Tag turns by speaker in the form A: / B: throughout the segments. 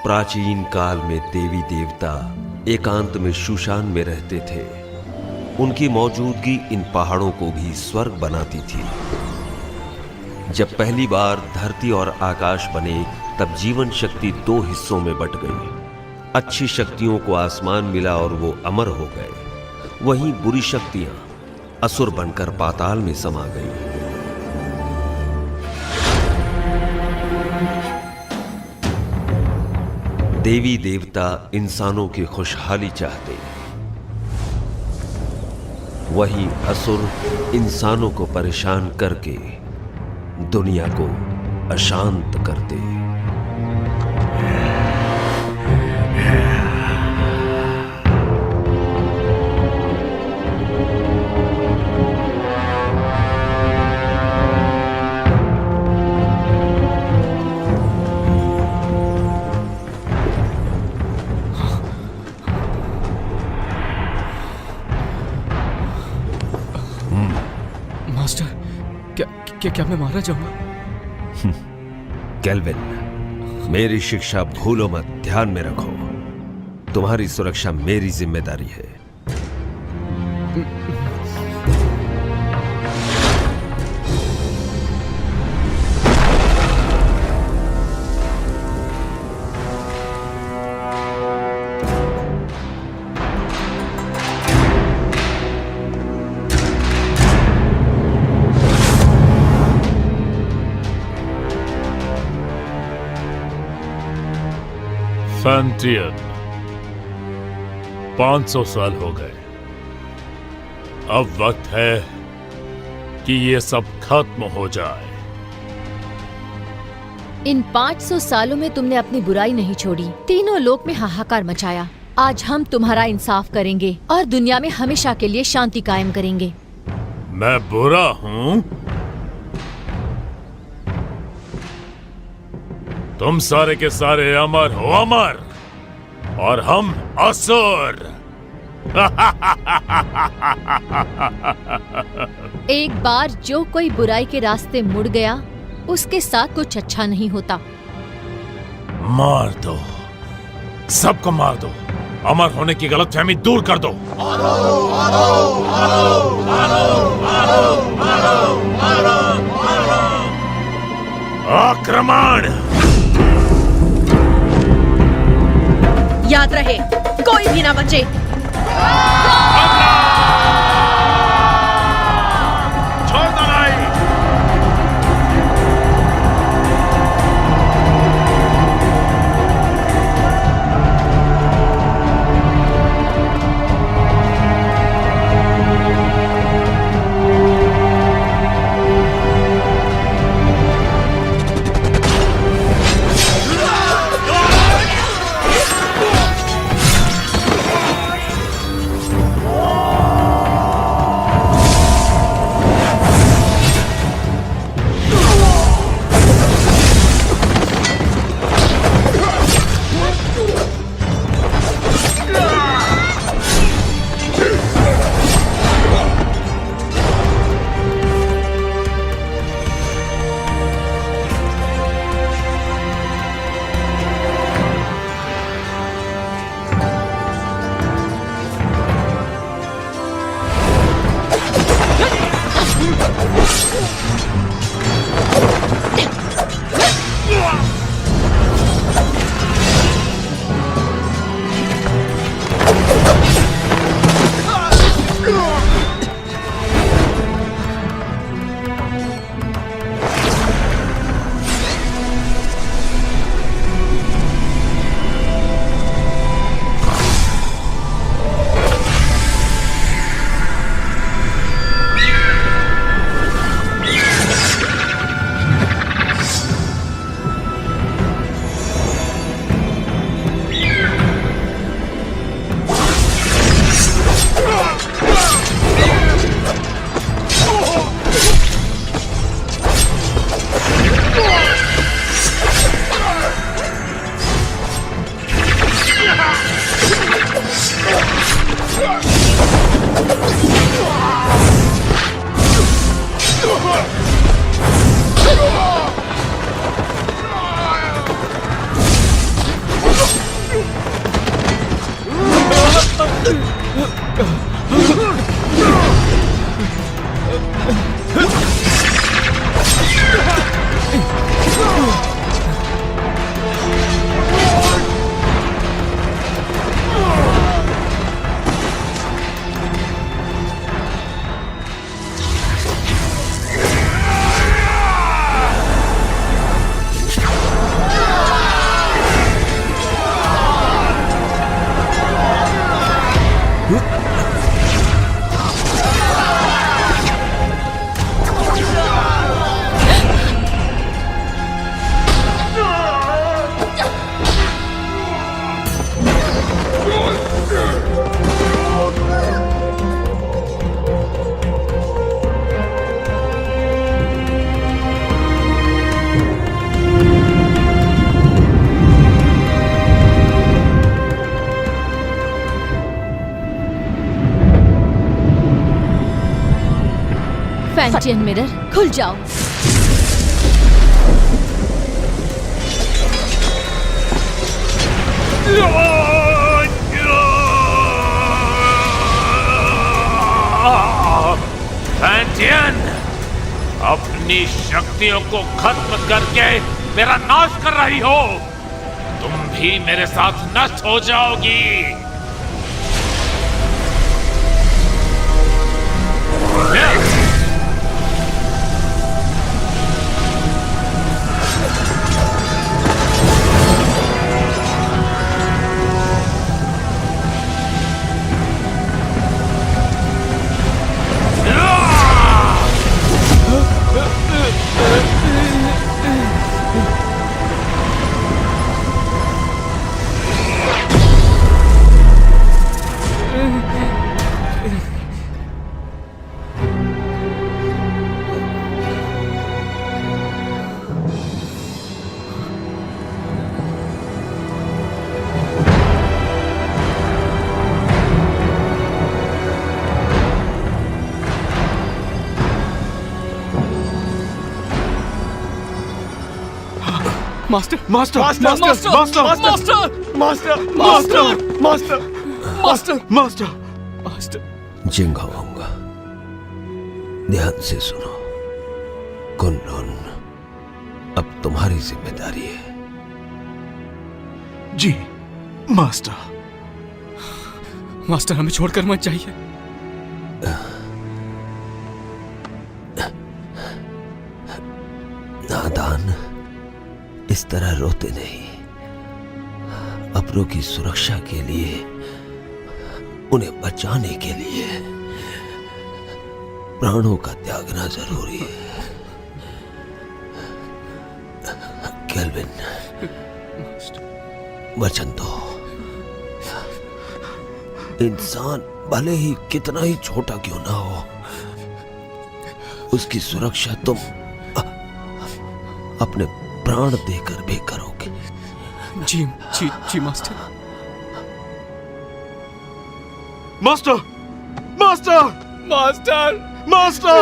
A: प्राचीन काल में देवी देवता एकांत में शुशान में रहते थे। उनकी मौजूदगी इन पहाड़ों को भी स्वर्ग बनाती थी। जब पहली बार धरती और आकाश बने तब जीवन शक्ति दो हिस्सों में बट गई। अच्छी शक्तियों को आसमान मिला और वो अमर हो गए। वहीं बुरी शक्तियां असुर बनकर पाताल में समा गई। देवी देवता इंसानों की खुशहाली चाहते, वहीं असुर इंसानों को परेशान करके दुनिया को अशांत करते।
B: क्या मैं मारा जाऊंगा?
A: केल्विन, मेरी शिक्षा भूलो मत, ध्यान में रखो। तुम्हारी सुरक्षा मेरी जिम्मेदारी है।
C: फैंटियन, 500 साल हो गए। अब वक्त है कि ये सब खत्म हो जाए।
D: इन 500 सालों में तुमने अपनी बुराई नहीं छोड़ी, तीनों लोक में हाहाकार मचाया। आज हम तुम्हारा इंसाफ करेंगे और दुनिया में हमेशा के लिए शांति कायम करेंगे।
C: मैं बुरा हूँ? तुम सारे के सारे अमर हो, अमर, और हम असुर।
D: एक बार जो कोई बुराई के रास्ते मुड़ गया, उसके साथ कुछ अच्छा नहीं होता।
C: मार दो, सबको मार दो। अमर होने की गलतफहमी दूर कर दो। आक्रमण!
E: याद रहे, कोई भी ना बचे।
C: छोड़ दो नहीं।
D: फैंटियन मिरर खुल जाओ।
C: फैंटियन, अपनी शक्तियों को खत्म करके मेरा नाश कर रही हो। तुम भी मेरे साथ नष्ट हो जाओगी।
B: Master
F: master
B: master
F: master
B: master
F: master
B: master
F: master master
B: master
F: master
B: master.
A: Jinghong, ध्यान से सुनो। कुनलुन, अब तुम्हारी जिम्मेदारी है।
F: जी मास्टर।
B: मास्टर हमें छोड़कर मत जाइए।
A: नादान, इस तरह रोते नहीं। अपनों की सुरक्षा के लिए, उन्हें बचाने के लिए प्राणों का त्यागना जरूरी है। केल्विन, वचन दो। इंसान भले ही कितना ही छोटा क्यों ना हो, उसकी सुरक्षा तुम अपने प्राण देकर भी करोगे।
B: जी जी जी master.
F: Master master
B: master
F: master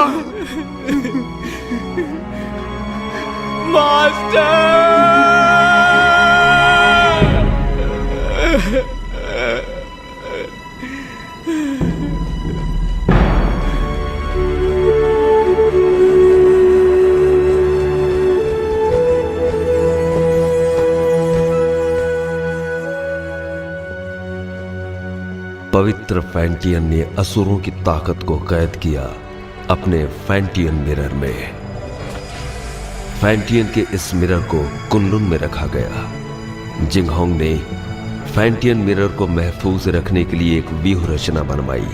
A: पवित्र फैंटियन ने असुरों की ताकत को कैद किया अपने फैंटियन मिरर में। फैंटियन के इस मिरर को कुनलुन में रखा गया। जिंगहोंग ने फैंटियन मिरर को महफूज रखने के लिए एक व्यूह रचना बनवाई,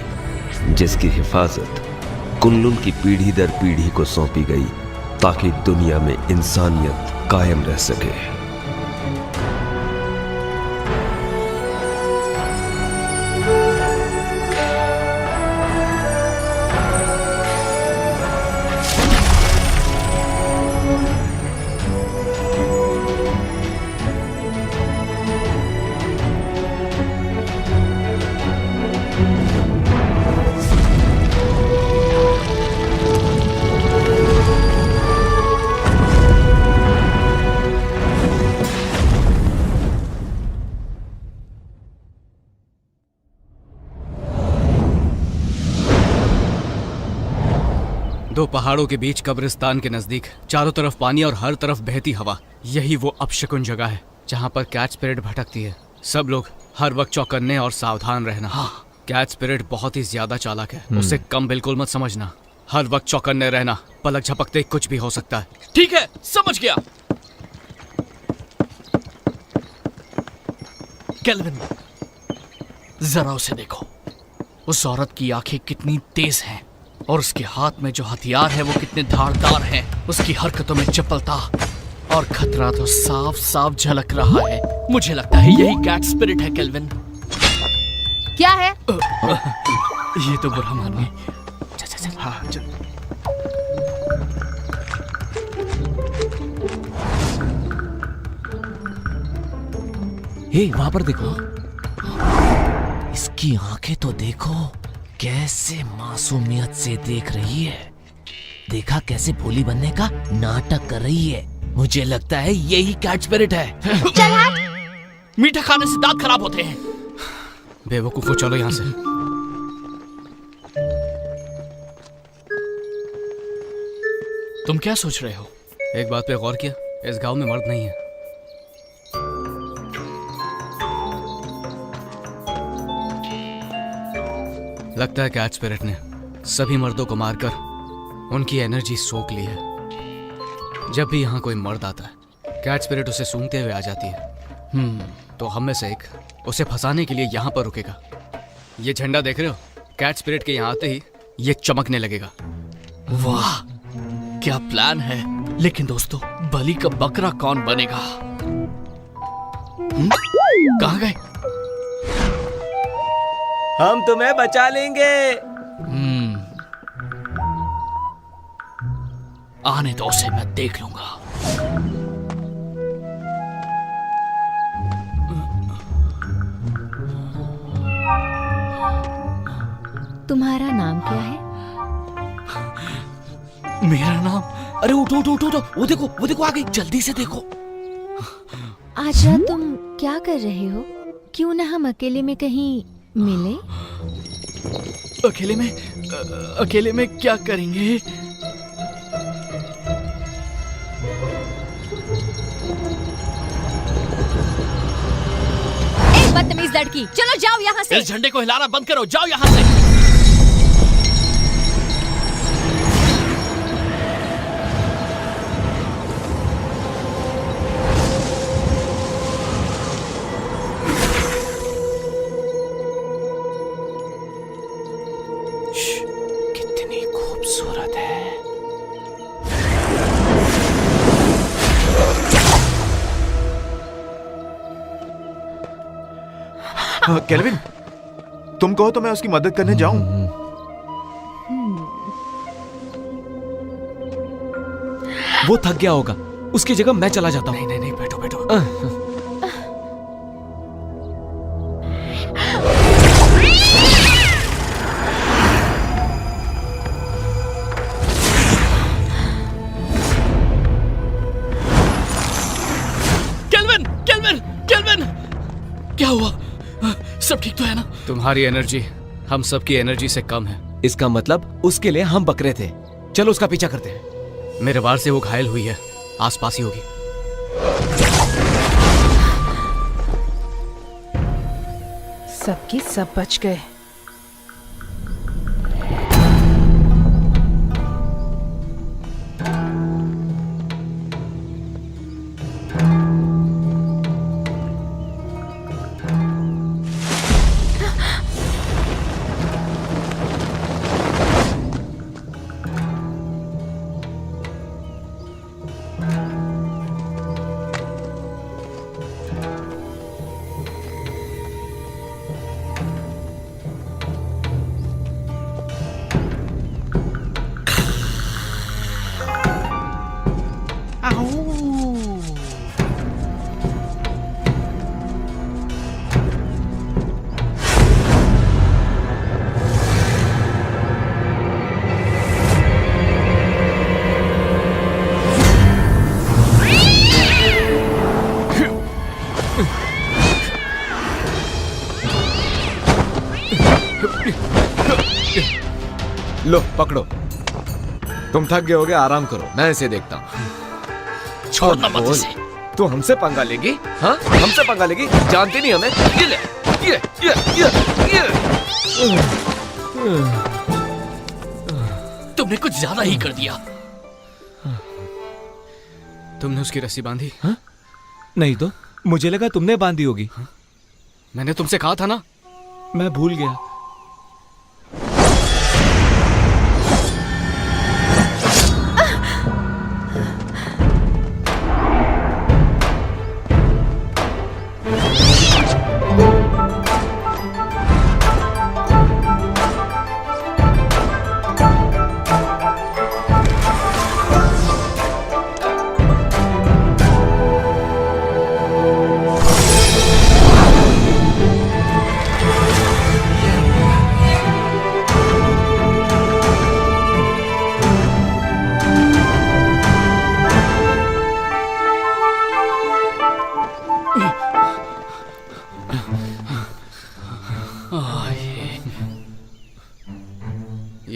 A: जिसकी हिफाजत कुनलुन की पीढ़ी दर पीढ़ी को सौंपी गई, ताकि दुनिया में इंसानियत कायम रह सके।
B: दो पहाड़ों के बीच कब्रिस्तान के नजदीक, चारों तरफ पानी और हर तरफ बहती हवा। यही वो अपशकुन जगह है जहाँ पर कैट स्पिरिट भटकती है। सब लोग हर वक्त चौकन्ने और सावधान रहना। कैट स्पिरिट बहुत ही ज्यादा चालाक है, उसे कम बिल्कुल मत समझना। हर वक्त चौकन्ने रहना, पलक झपकते कुछ भी हो सकता है।
G: ठीक है, समझ गया। केल्विन, जरा उसे देखो। उस औरत की आंखें कितनी तेज हैं और उसके हाथ में जो हथियार है वो कितने धारदार हैं। उसकी हरकतों में चपलता और खतरा तो साफ साफ झलक रहा है। मुझे लगता है यही कैट स्पिरिट है केल्विन।
D: क्या है?
B: ये तो बुरा मानिए।
F: हाँ चल।
G: हे, वहां पर देखो, इसकी आंखें तो देखो, कैसे मासूमियत से देख रही है। देखा कैसे भोली बनने का नाटक कर रही है। मुझे लगता है यही कैट स्पिरिट है। मीठा खाने से दांत खराब होते हैं।
B: बेवकूफो, चलो यहाँ से।
G: तुम क्या सोच रहे हो?
B: एक बात पे गौर किया, इस गांव में मर्द नहीं है। लगता है कैट स्पिरिट ने सभी मर्दों को मारकर उनकी एनर्जी सोख ली है। जब भी यहाँ कोई मर्द आता है, कैट स्पिरिट उसे सूंघते हुए आ जाती है। तो हम में से एक उसे फंसाने के लिए यहाँ पर रुकेगा। ये झंडा देख रहे हो? कैट स्पिरिट के यहाँ आते ही ये चमकने लगेगा।
G: वाह, क्या प्लान है। लेकिन दोस्तों, बलि का बकरा कौन बनेगा? कहाँ गए?
H: हम तुम्हें बचा लेंगे।
G: आने दो उसे, मैं देख लूंगा।
D: तुम्हारा नाम क्या है?
G: मेरा नाम? अरे उठो उठो उठो, वो देखो आ गई, जल्दी से देखो।
D: आज रात तुम क्या कर रहे हो? क्यों ना हम अकेले में कहीं मिले?
G: अकेले में क्या करेंगे?
D: बदतमीज लड़की, चलो जाओ यहाँ से।
G: इस झंडे को हिलाना बंद करो, जाओ यहाँ से। कितनी खूबसूरत है।
F: केल्विन, तुम कहो तो मैं उसकी मदद करने जाऊं।
H: वो थक गया होगा, उसकी जगह मैं चला जाता हूँ।
B: नहीं, बैठो बैठो।
G: केल्विन, क्या हुआ? सब ठीक तो है ना?
B: तुम्हारी एनर्जी हम सबकी एनर्जी से कम है।
H: इसका मतलब उसके लिए हम बकरे थे। चलो उसका पीछा करते हैं।
B: मेरे वार से वो घायल हुई है, आसपास ही होगी।
E: सबके सब बच गए।
H: लो पकड़ो, तुम थक गए होगे, आराम करो, मैं इसे देखता हूँ।
G: छोड़ना मत इसे।
H: तू हमसे पंगा लेगी? हाँ, हमसे पंगा लेगी? जानती नहीं हमें? ये ले, ये।
G: तुमने कुछ ज्यादा ही कर दिया।
B: तुमने उसकी रस्सी बांधी?
H: हाँ? नहीं तो मुझे लगा तुमने बांधी होगी।
B: मैंने तुमसे कहा था ना।
H: मैं भूल गया।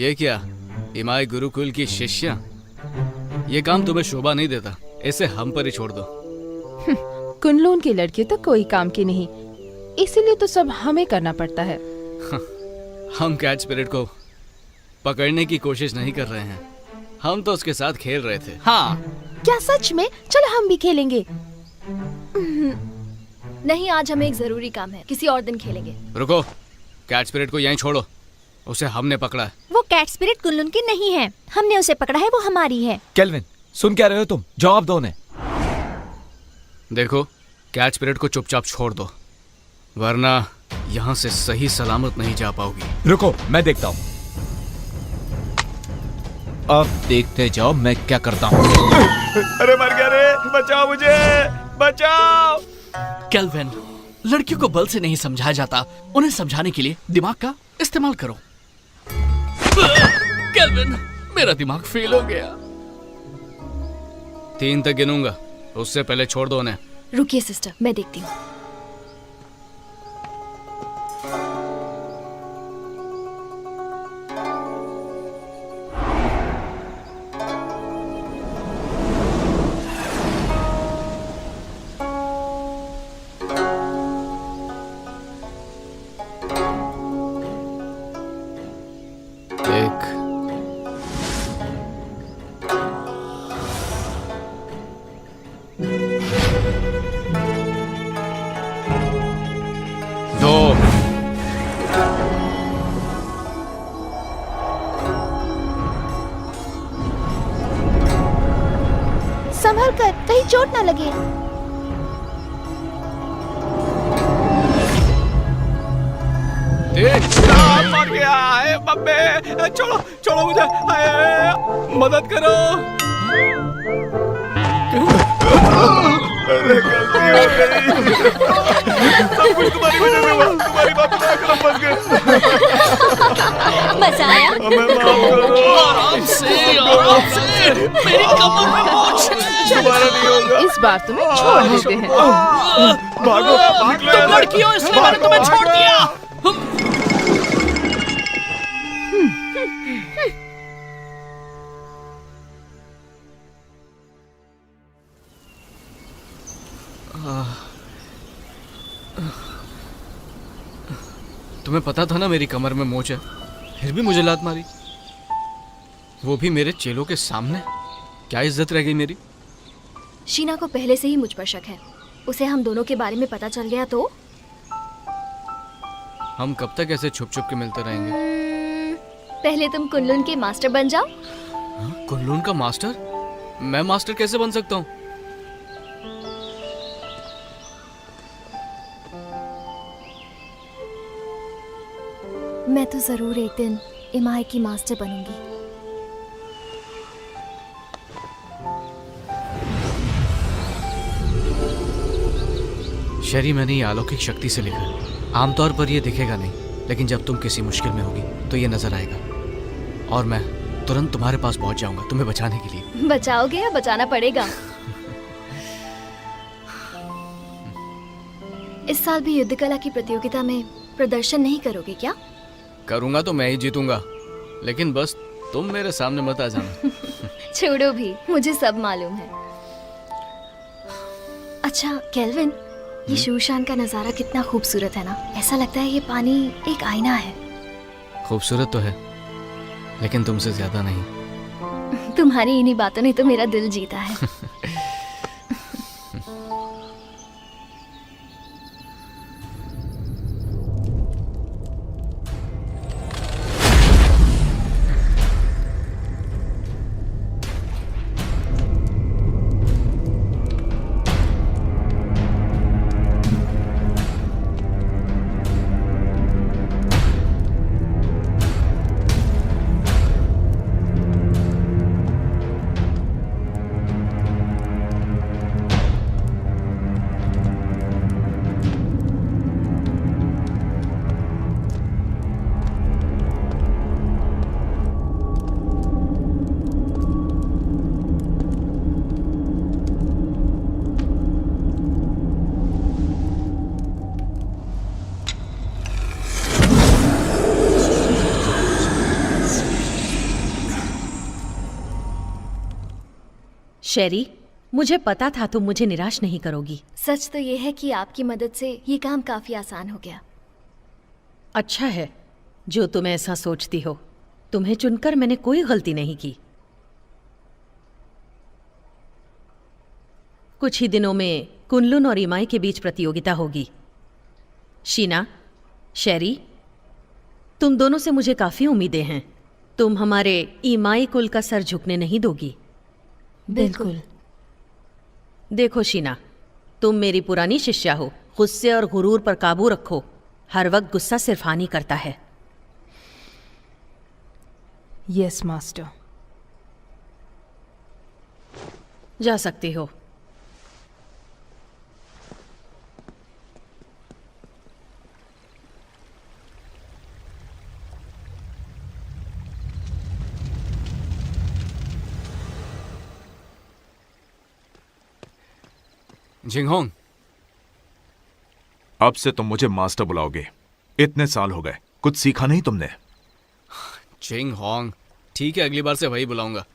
B: ये क्या इमाई गुरुकुल की शिष्या? ये काम तुम्हें शोभा नहीं देता, इसे हम पर ही छोड़ दो।
E: कुनलून की लड़की तो कोई काम की नहीं, इसीलिए तो सब हमें करना पड़ता है।
B: हम कैच स्पिरिट को पकड़ने की कोशिश नहीं कर रहे हैं, हम तो उसके साथ खेल रहे थे।
G: हाँ,
E: क्या सच में? चलो हम भी खेलेंगे।
D: नहीं, आज हमें एक जरूरी काम है, किसी और दिन खेलेंगे।
B: रुको, कैच स्पिरिट को यहीं छोड़ो, उसे हमने पकड़ा है।
D: वो कैट स्पिरिट कुनलून की नहीं है, हमने उसे पकड़ा है, वो हमारी है।
H: केल्विन, सुन क्या रहे हो तुम? जवाब दो उन्हें।
B: देखो, कैच स्पिरिट को चुपचाप छोड़ दो, वरना यहाँ से सही सलामत नहीं जा पाओगी।
H: रुको, मैं देखता हूँ। अब देखते जाओ मैं क्या करता हूँ।
F: अरे मर गया रे, बचाओ मुझे, बचाओ।
G: केल्विन, लड़कियों को बल से नहीं समझाया जाता, उन्हें समझाने के लिए दिमाग का इस्तेमाल करो। केल्विन, मेरा दिमाग फेल हो गया।
B: 3 तक गिनूंगा, उससे पहले छोड़ दो उन्हें।
D: रुकिए सिस्टर, मैं देखती हूँ।
B: एक, दो,
D: संभल कर, कहीं चोट ना लगे।
H: मर गया है बब्बे, छोड़ो छोड़ो मुझे, मदद करो।
F: अरे गलती हो गई, सब कुछ तुम्हारी वजह से हुआ, तुम्हारी बात सुना कर हम फंस गए।
D: बचाया।
F: हमें माफ करो।
G: आराम से, आराम से, मेरी कमर में मोच है।
F: दोबारा नहीं होगा।
E: इस बार तुम्हें छोड़ देते हैं।
F: भागो, निकलो
G: तुम
F: यहाँ से।
G: लड़की हो इसलिए मैंने तुम्हें छोड़ दिया।
B: तुम्हें पता था ना मेरी कमर में मोच है, फिर भी मुझे लात मारी, वो भी मेरे चेलों के सामने। क्या इज्जत रह गई मेरी?
D: शीना को पहले से ही मुझ पर शक है, उसे हम दोनों के बारे में पता चल गया तो?
B: हम कब तक ऐसे छुप छुप के मिलते रहेंगे?
D: पहले तुम कुनलून के मास्टर बन जाओ।
B: कुनलून का मास्टर? मैं मास्टर कैसे बन सकता हूँ?
D: मैं तो जरूर एक दिन इमाई की मास्टर बनूंगी।
B: शरी, मैंने ये अलौकिक शक्ति से लिखा है। आमतौर पर ये दिखेगा नहीं, लेकिन जब तुम किसी मुश्किल में होगी तो ये नजर आएगा, और मैं तुरंत तुम्हारे पास पहुंच जाऊंगा तुम्हें बचाने के लिए।
D: बचाओगे या बचाना पड़ेगा? इस साल भी युद्ध कला की प्रतियोगिता में प्रदर्शन नहीं करोगे क्या?
B: करूंगा तो मैं ही जीतूंगा, लेकिन बस तुम मेरे सामने मत आ जाना।
D: छोड़ो भी, मुझे सब मालूम है। अच्छा केल्विन, ये शूशान का नजारा कितना खूबसूरत है ना। ऐसा लगता है ये पानी एक आईना है।
B: खूबसूरत तो है, लेकिन तुमसे ज्यादा नहीं।
D: तुम्हारी इन्हीं बातों ने तो मेरा दिल जीता है।
I: शेरी, मुझे पता था तुम मुझे निराश नहीं करोगी।
J: सच तो ये है कि आपकी मदद से ये काम काफी आसान हो गया।
I: अच्छा है जो तुम ऐसा सोचती हो। तुम्हें चुनकर मैंने कोई गलती नहीं की। कुछ ही दिनों में कुनलुन और इमाई के बीच प्रतियोगिता होगी। शीना, शेरी, तुम दोनों से मुझे काफी उम्मीदें हैं। तुम हमारे इमाई कुल का सर झुकने नहीं दोगी।
J: बिल्कुल।
I: देखो शीना, तुम मेरी पुरानी शिष्या हो। गुस्से और गुरूर पर काबू रखो। हर वक्त गुस्सा सिर्फ हानि करता है।
E: Yes master.
I: जा सकती हो।
B: जिंगहोंग,
F: अब से तुम मुझे मास्टर बुलाओगे। इतने साल हो गए, कुछ सीखा नहीं तुमने?
B: जिंगहोंग, ठीक है, अगली बार से वही बुलाऊंगा।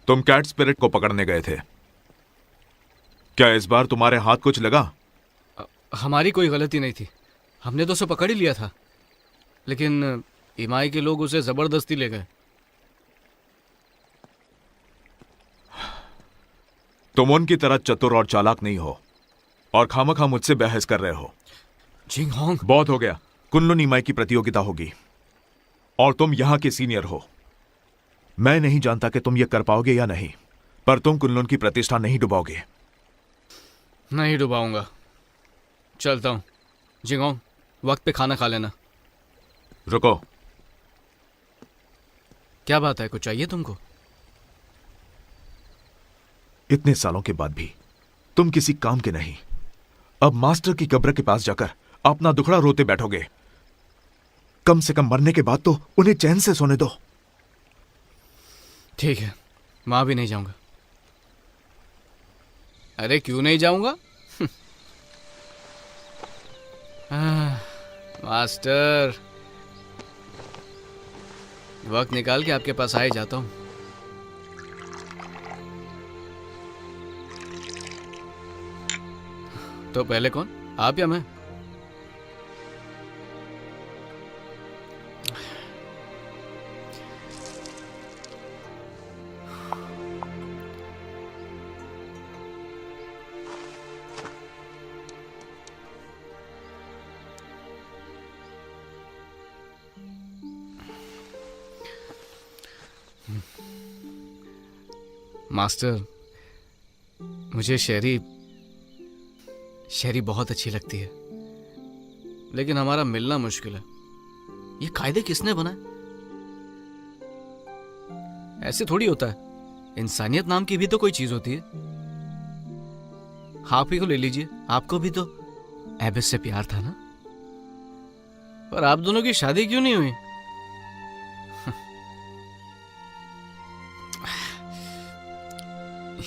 F: तुम कैट स्पिरिट को पकड़ने गए थे, क्या इस बार तुम्हारे हाथ कुछ लगा?
B: हमारी कोई गलती नहीं थी, हमने तो उसे पकड़ ही लिया था, लेकिन इमाई के लोग उसे जबरदस्ती ले गए।
F: तुम उनकी तरह चतुर और चालाक नहीं हो और खामखा मुझसे बहस कर रहे हो।
B: जिंगहोंग,
F: बहुत हो गया। कुनलुन इमाई की प्रतियोगिता होगी और तुम यहां के सीनियर हो। मैं नहीं जानता कि तुम ये कर पाओगे या नहीं, पर तुम कुनलुन की प्रतिष्ठा नहीं डुबाओगे।
B: नहीं डुबाऊंगा। चलता हूं। जिंगहोंग, वक्त पे खाना खा लेना।
F: रुको।
B: क्या बात है, कुछ चाहिए तुमको?
F: इतने सालों के बाद भी तुम किसी काम के नहीं। अब मास्टर की कब्र के पास जाकर अपना दुखड़ा रोते बैठोगे। कम से कम मरने के बाद तो उन्हें चैन से सोने दो।
B: ठीक है, वहां भी नहीं जाऊंगा। अरे क्यों नहीं जाऊंगा? मास्टर, वक्त निकाल के आपके पास आ ही जाता हूं। तो पहले कौन, आप या मैं? मास्टर, मुझे शेरी बहुत अच्छी लगती है, लेकिन हमारा मिलना मुश्किल है। ये कायदे किसने बनाए? ऐसे थोड़ी होता है। इंसानियत नाम की भी तो कोई चीज होती है। आप ही को ले लीजिए, आपको भी तो एबिस से प्यार था ना? पर आप दोनों की शादी क्यों नहीं हुई?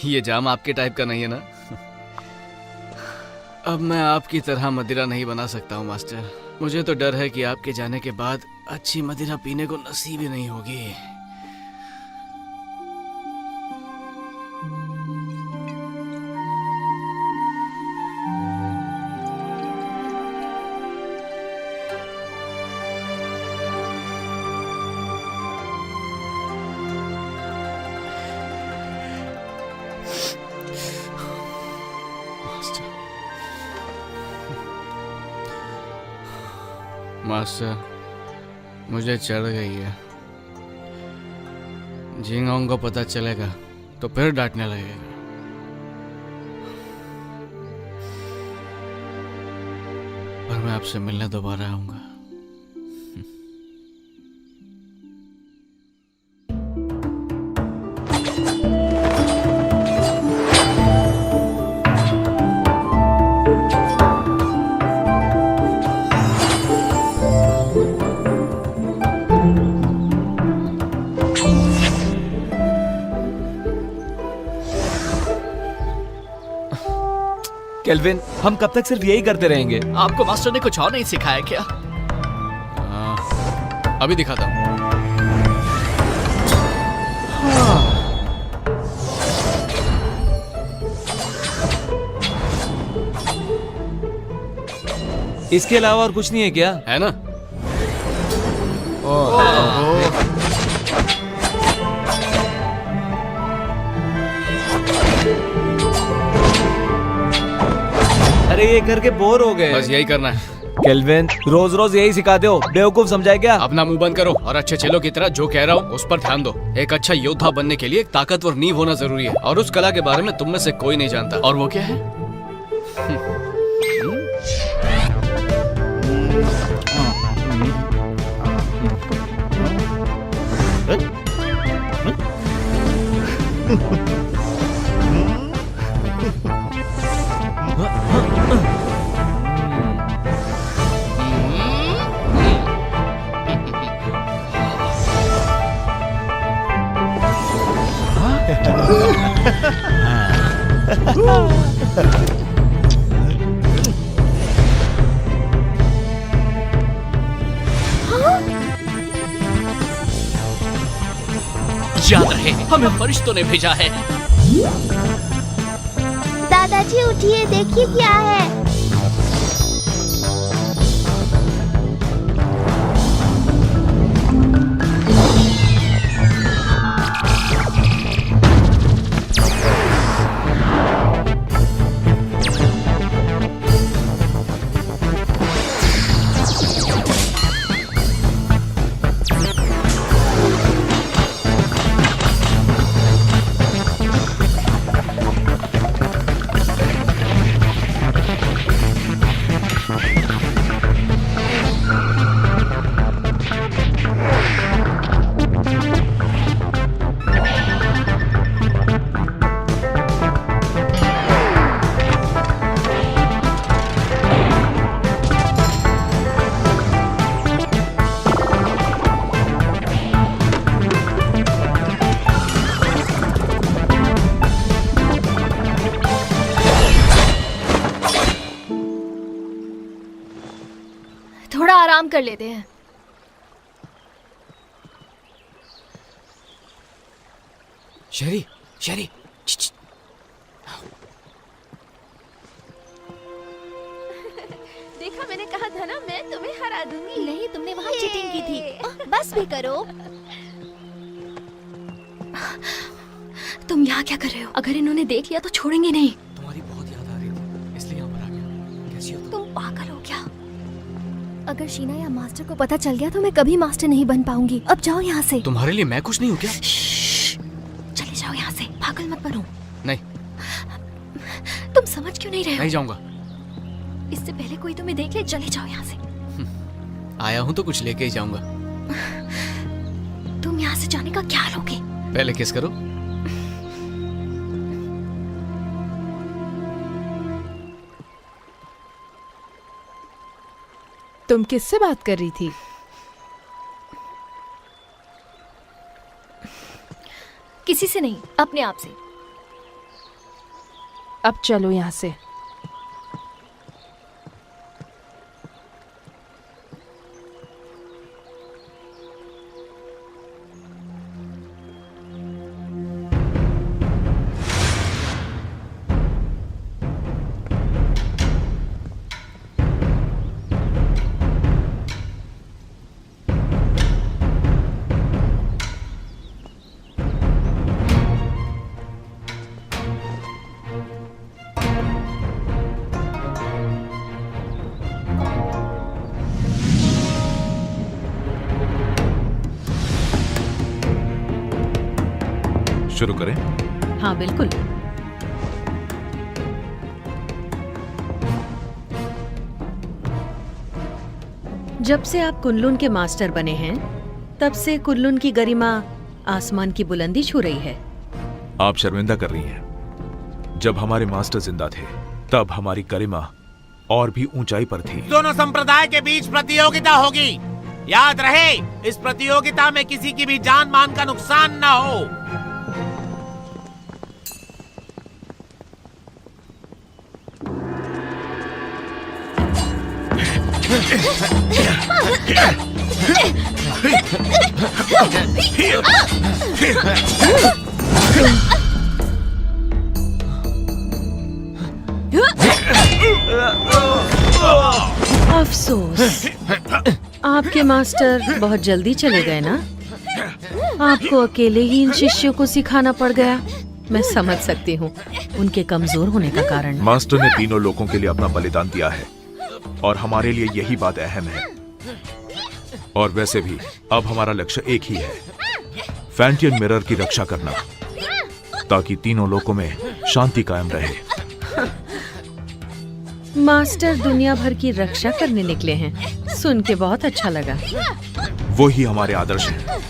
B: ये जाम आपके टाइप का नहीं है ना? अब मैं आपकी तरह मदिरा नहीं बना सकता हूँ मास्टर। मुझे तो डर है कि आपके जाने के बाद अच्छी मदिरा पीने को नसीब ही नहीं होगी। मास्टर, मुझे चढ़ गई है। जिंगहोंग को पता चलेगा तो फिर डांटने लगेगा। पर मैं आपसे मिलने दोबारा आऊंगा।
H: केल्विन, हम कब तक सिर्फ यही करते रहेंगे?
G: आपको मास्टर ने कुछ और नहीं सिखाया क्या?
B: अभी दिखाता हूँ।
H: इसके अलावा और कुछ नहीं है क्या?
B: है ना?
H: अरे ये करके बोर हो गए।
B: बस यही करना है।
H: केल्विन, रोज रोज यही सिखाते हो, बेवकूफ समझाए क्या?
B: अपना मुंह बंद करो और अच्छे चेलों की तरह जो कह रहा हूँ उस पर ध्यान दो। एक अच्छा योद्धा बनने के लिए एक ताकतवर नींव होना जरूरी है, और उस कला के बारे में तुम में से कोई नहीं जानता।
G: और वो क्या है? याद रहे, हमें फरिश्तों ने भेजा है।
J: दादाजी उठिए, देखिए क्या है। थोड़ा आराम कर लेते हैं।
B: शेरी, शेरी,
J: देखा, मैंने कहा था ना, मैं तुम्हें हरा दूंगी। नहीं, तुमने वहाँ चीटिंग की थी। बस भी करो। तुम यहाँ क्या कर रहे हो? अगर इन्होंने देख लिया तो छोड़ेंगे नहीं।
B: तुम्हारी बहुत याद आ रही थी, इसलिए यहाँ पर आ गया। कैसी हो
J: तुम पागल हो क्या? अगर शीना या मास्टर को पता चल गया तो मैं कभी मास्टर नहीं बन पाऊंगी। अब जाओ यहाँ से।
B: तुम्हारे लिए मैं कुछ नहीं हूँ क्या?
J: चले जाओ यहाँ से, पागल मत बनो।
B: नहीं,
J: तुम समझ क्यों नहीं रहे हो?
B: नहीं जाऊंगा।
J: इससे पहले कोई तुम्हें देख ले, चले जाओ यहाँ से।
B: आया हूँ तो कुछ लेके ही जाऊंगा।
J: तुम यहाँ से जाने का क्या लोगे?
B: पहले किस करो।
E: तुम किससे बात कर रही थी?
J: किसी से नहीं, अपने आप से।
E: अब चलो यहाँ से।
F: शुरू करें?
I: हाँ बिल्कुल। जब से आप कुनलुन के मास्टर बने हैं, तब से कुनलुन की गरिमा आसमान की बुलंदी छू रही है।
F: आप शर्मिंदा कर रही हैं। जब हमारे मास्टर जिंदा थे, तब हमारी गरिमा और भी ऊंचाई पर थी।
K: दोनों संप्रदाय के बीच प्रतियोगिता होगी। याद रहे, इस प्रतियोगिता में किसी की भी जान मान का नुकसान न हो।
I: अफसोस, आपके मास्टर बहुत जल्दी चले गए ना। आपको अकेले ही इन शिष्यों को सिखाना पड़ गया। मैं समझ सकती हूँ उनके कमजोर होने का कारण।
F: मास्टर ने तीनों लोगों के लिए अपना बलिदान दिया है और हमारे लिए यही बात अहम है। और वैसे भी अब हमारा लक्ष्य एक ही है, फैंटियन मिरर की रक्षा करना, ताकि तीनों लोगों में शांति कायम रहे।
I: मास्टर दुनिया भर की रक्षा करने निकले हैं। सुन के बहुत अच्छा लगा।
F: वो ही हमारे आदर्श हैं।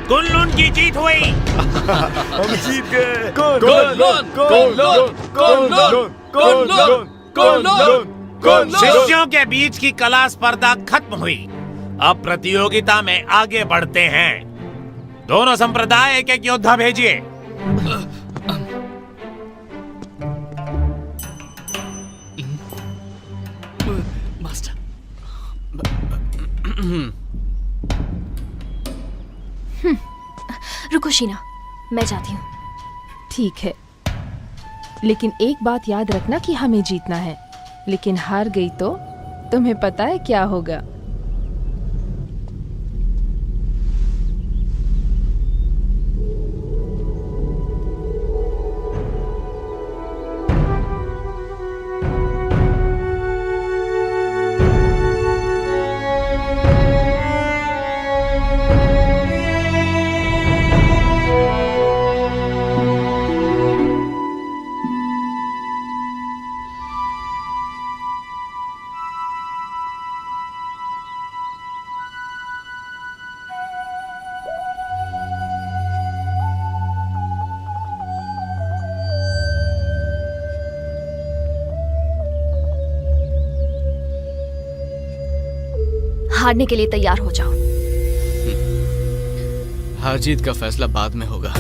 K: कुनलुन की जीत हुई।
F: हम जीत गए।
K: शिष्यों के बीच की कला स्पर्धा खत्म हुई। अब प्रतियोगिता में आगे बढ़ते हैं। दोनों संप्रदाय एक एक योद्धा भेजिए।
G: मास्टर,
J: रुको शीना, मैं जाती हूँ।
E: ठीक है, लेकिन एक बात याद रखना कि हमें जीतना है। लेकिन हार गई तो तुम्हें पता है क्या होगा।
J: हारने के लिए तैयार हो जाओ।
B: हार जीत का फैसला बाद में होगा।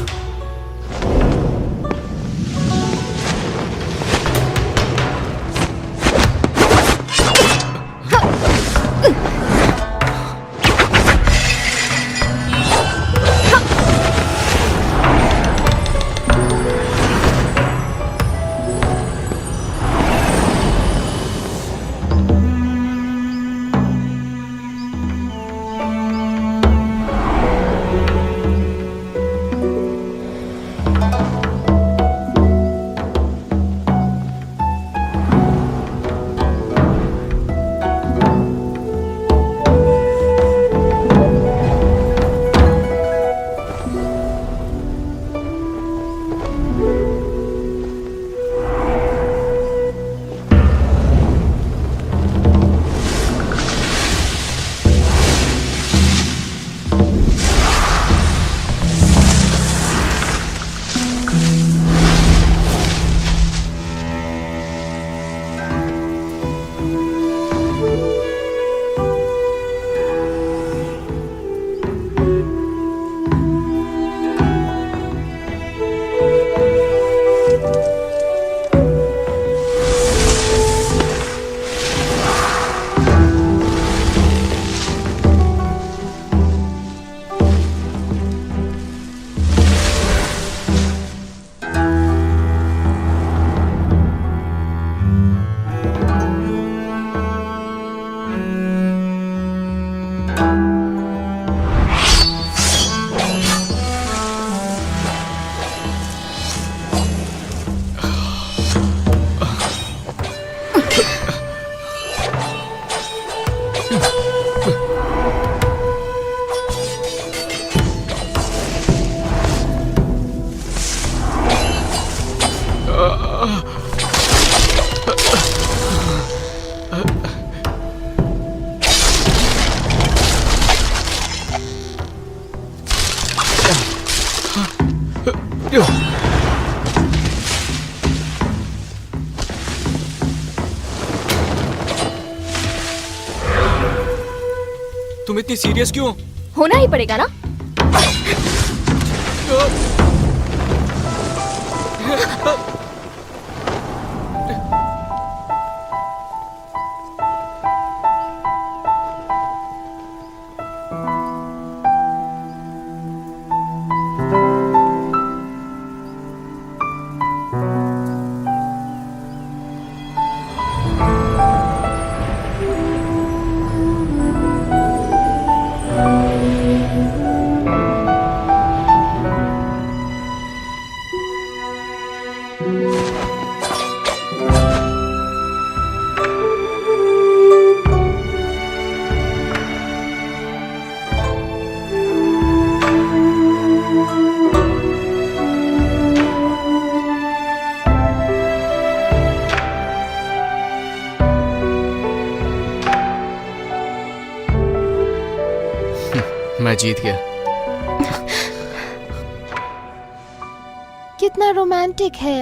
B: तुम इतनी सीरियस क्यों?
J: होना ही पड़ेगा ना।
B: जीत गया।
E: कितना रोमांटिक है।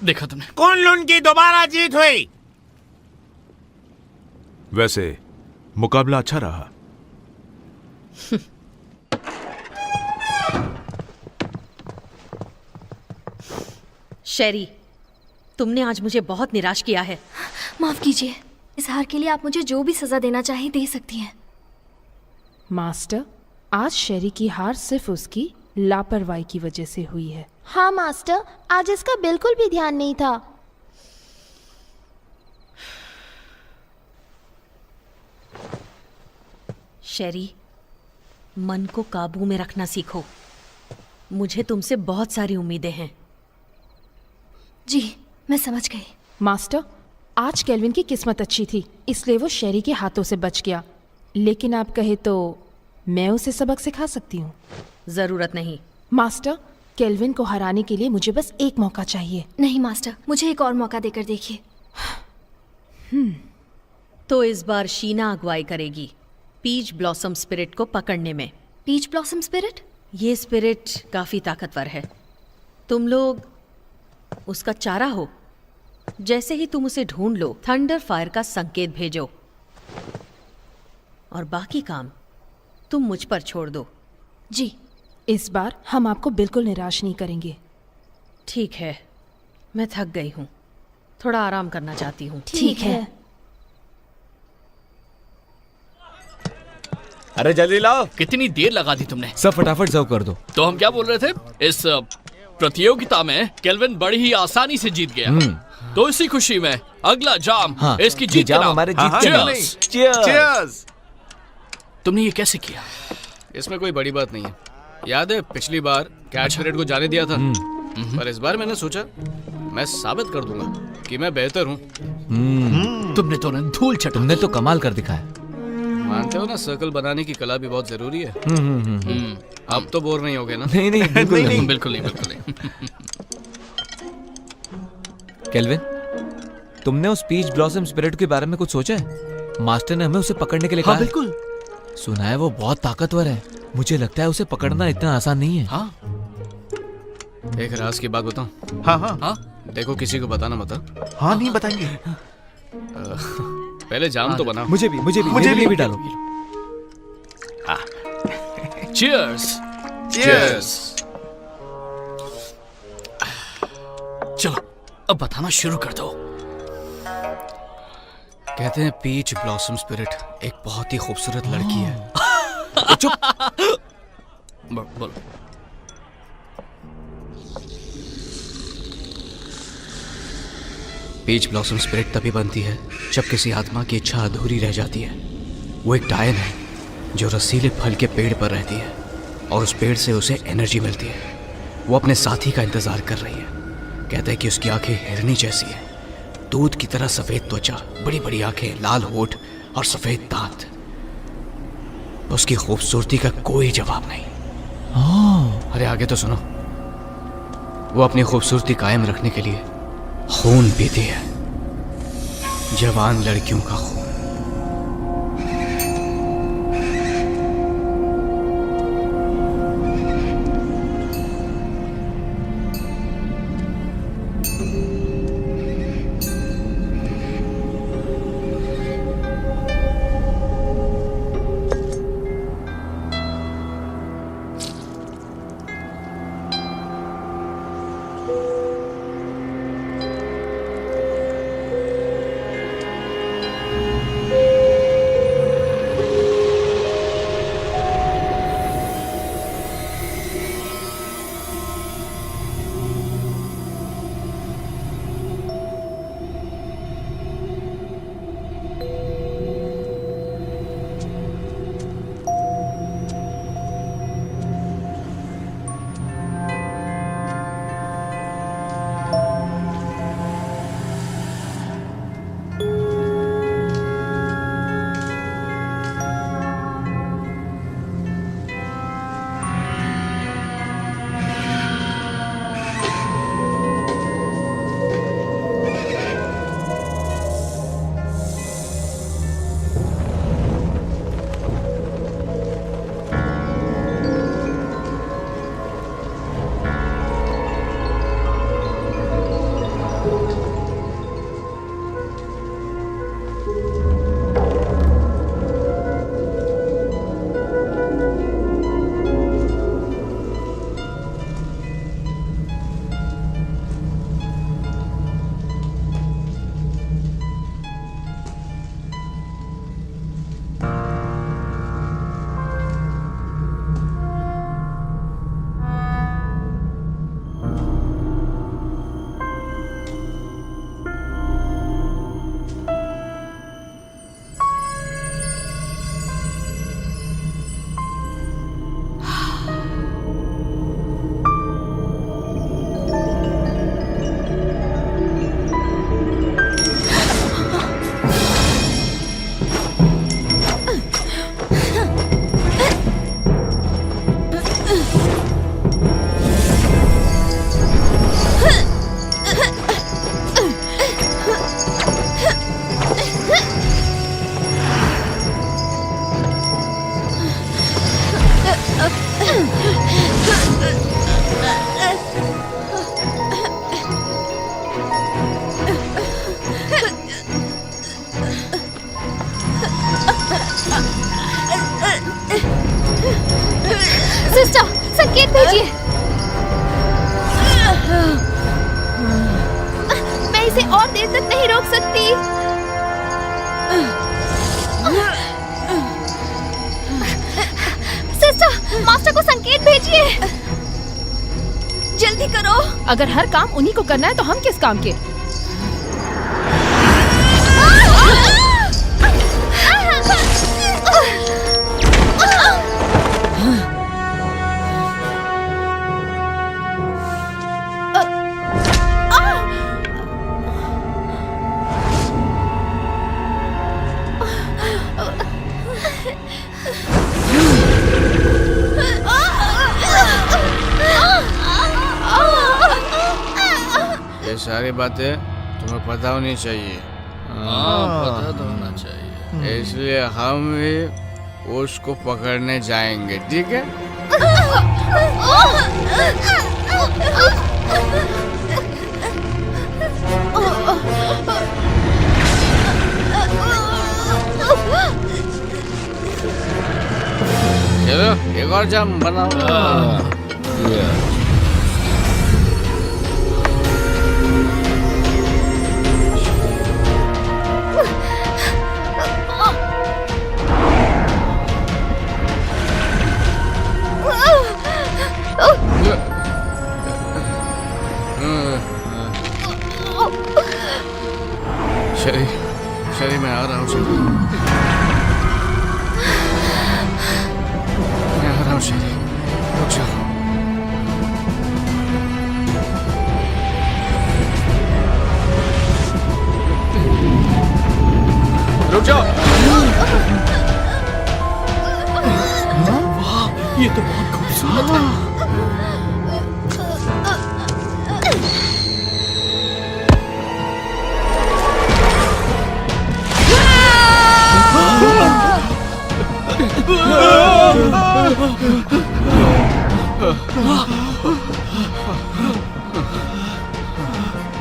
G: देखा तुमने?
K: कुनलुन की दोबारा जीत हुई।
F: वैसे मुकाबला अच्छा रहा।
I: शेरी, तुमने आज मुझे बहुत निराश किया है।
J: माफ कीजिए, इस हार के लिए आप मुझे जो भी सजा देना चाहें दे सकती हैं।
E: मास्टर, आज शेरी की हार सिर्फ उसकी लापरवाही की वजह से हुई है।
J: हाँ मास्टर, आज इसका बिल्कुल भी ध्यान नहीं था।
I: शेरी, मन को काबू में रखना सीखो। मुझे तुमसे बहुत सारी उम्मीदें हैं।
J: जी, मैं समझ गई।
E: मास्टर, आज केल्विन की किस्मत अच्छी थी, इसलिए वो शेरी के हाथों से बच गया। लेकिन आप कहे तो मैं उसे सबक सिखा सकती हूँ।
I: जरूरत नहीं।
E: मास्टर, केल्विन को हराने के लिए मुझे बस एक मौका चाहिए।
J: नहीं मास्टर, मुझे एक और मौका देकर देखिए।
I: तो इस बार शीना अगुवाई करेगी पीच ब्लॉसम स्पिरिट को पकड़ने में।
J: Peach blossom spirit?
I: ये स्पिरिट काफी ताकतवर है। तुम लोग उसका चारा हो। जैसे ही तुम उसे ढूंढ लो, थंडर फायर का संकेत भेजो और बाकी काम तुम मुझ पर छोड़ दो।
E: जी, इस बार हम आपको बिल्कुल निराश नहीं करेंगे।
I: ठीक है, मैं थक गई हूँ, थोड़ा आराम करना चाहती हूँ।
J: ठीक है।
H: अरे जल्दी लाओ।
G: कितनी देर लगा दी तुमने?
H: सब फटाफट सर्व कर दो।
G: तो हम क्या बोल रहे थे? इस प्रतियोगिता में केल्विन बड़ी ही आसानी से जीत गया। तो इसी खुशी में अगला जाम इसकी जीत
H: जाम
G: का नाम।
H: हमारे जीत के नाम।
F: Cheers!
G: तुमने ये कैसे किया?
B: इसमें कोई बड़ी बात नहीं है। याद है पिछली बार कैच परेड को जाने दिया था, पर इस बार मैंने सोचा मैं साबित कर दूंगा कि मैं बेहतर हूँ।
G: तुमने तो न धूल चटा।
H: तुमने तो कमाल कर दिखाया।
B: मानते हो ना, सर्कल बनाने की कला भी बहुत जरूरी है। अब तो बोर नहीं होगे ना?
H: नहीं नहीं बिल्कुल नहीं।
G: बिल्कुल नहीं, बिल्कुल नहीं।
H: केल्विन, तुमने उस पीच ब्लॉसम स्पिरिट के बारे में कुछ सोचा है? मास्टर ने हमें उसे पकड़ने के लिए कहा।
G: बिल्कुल।
H: सुना है वो बहुत ताकतवर है। मुझे लगता है उसे पकड़ना इतना आसान नहीं है।
G: हाँ,
B: एक राज की बात बताऊं?
F: हाँ हाँ
G: हाँ,
B: देखो, किसी को बताना मत।
F: हाँ, नहीं बताएंगे।
B: पहले जाम तो बना।
H: मुझे भी डालो।
G: चीयर्स।
F: Cheers!
G: चलो अब बताना शुरू कर दो।
B: कहते हैं पीच ब्लॉसम स्पिरिट एक बहुत ही खूबसूरत लड़की है।
G: बोलो।
B: पीच ब्लॉसम स्पिरिट तभी बनती है जब किसी आत्मा की इच्छा अधूरी रह जाती है। वो एक डायन है जो रसीले फल के पेड़ पर रहती है और उस पेड़ से उसे एनर्जी मिलती है। वो अपने साथी का इंतजार कर रही है। कहते हैं कि उसकी आंखें हिरनी जैसी है, दूध की तरह सफेद त्वचा, बड़ी बड़ी आंखें, लाल होठ और सफेद दांत। उसकी खूबसूरती का कोई जवाब नहीं। अरे आगे तो सुनो। वो अपनी खूबसूरती कायम रखने के लिए खून पीती है, जवान लड़कियों का खून।
J: संकेत भेजिए। मैं इसे और देर तक नहीं रोक सकती। सिस्टर, मास्टर को संकेत भेजिए। जल्दी करो।
E: अगर हर काम उन्हीं को करना है तो हम किस काम के?
B: ये सारी बातें तुम्हें पता होनी चाहिए।
G: पता तो होना चाहिए।
B: इसलिए हम भी उसको पकड़ने जाएंगे, ठीक है? चलो एक और जाम बनाओ। शरी मैं आ रहा हूँ शरी, मैं आ रहा हूँ शरी, रुक जाओ। रुक जाओ।
G: वाह, ये तो बहुत खूबसूरत है।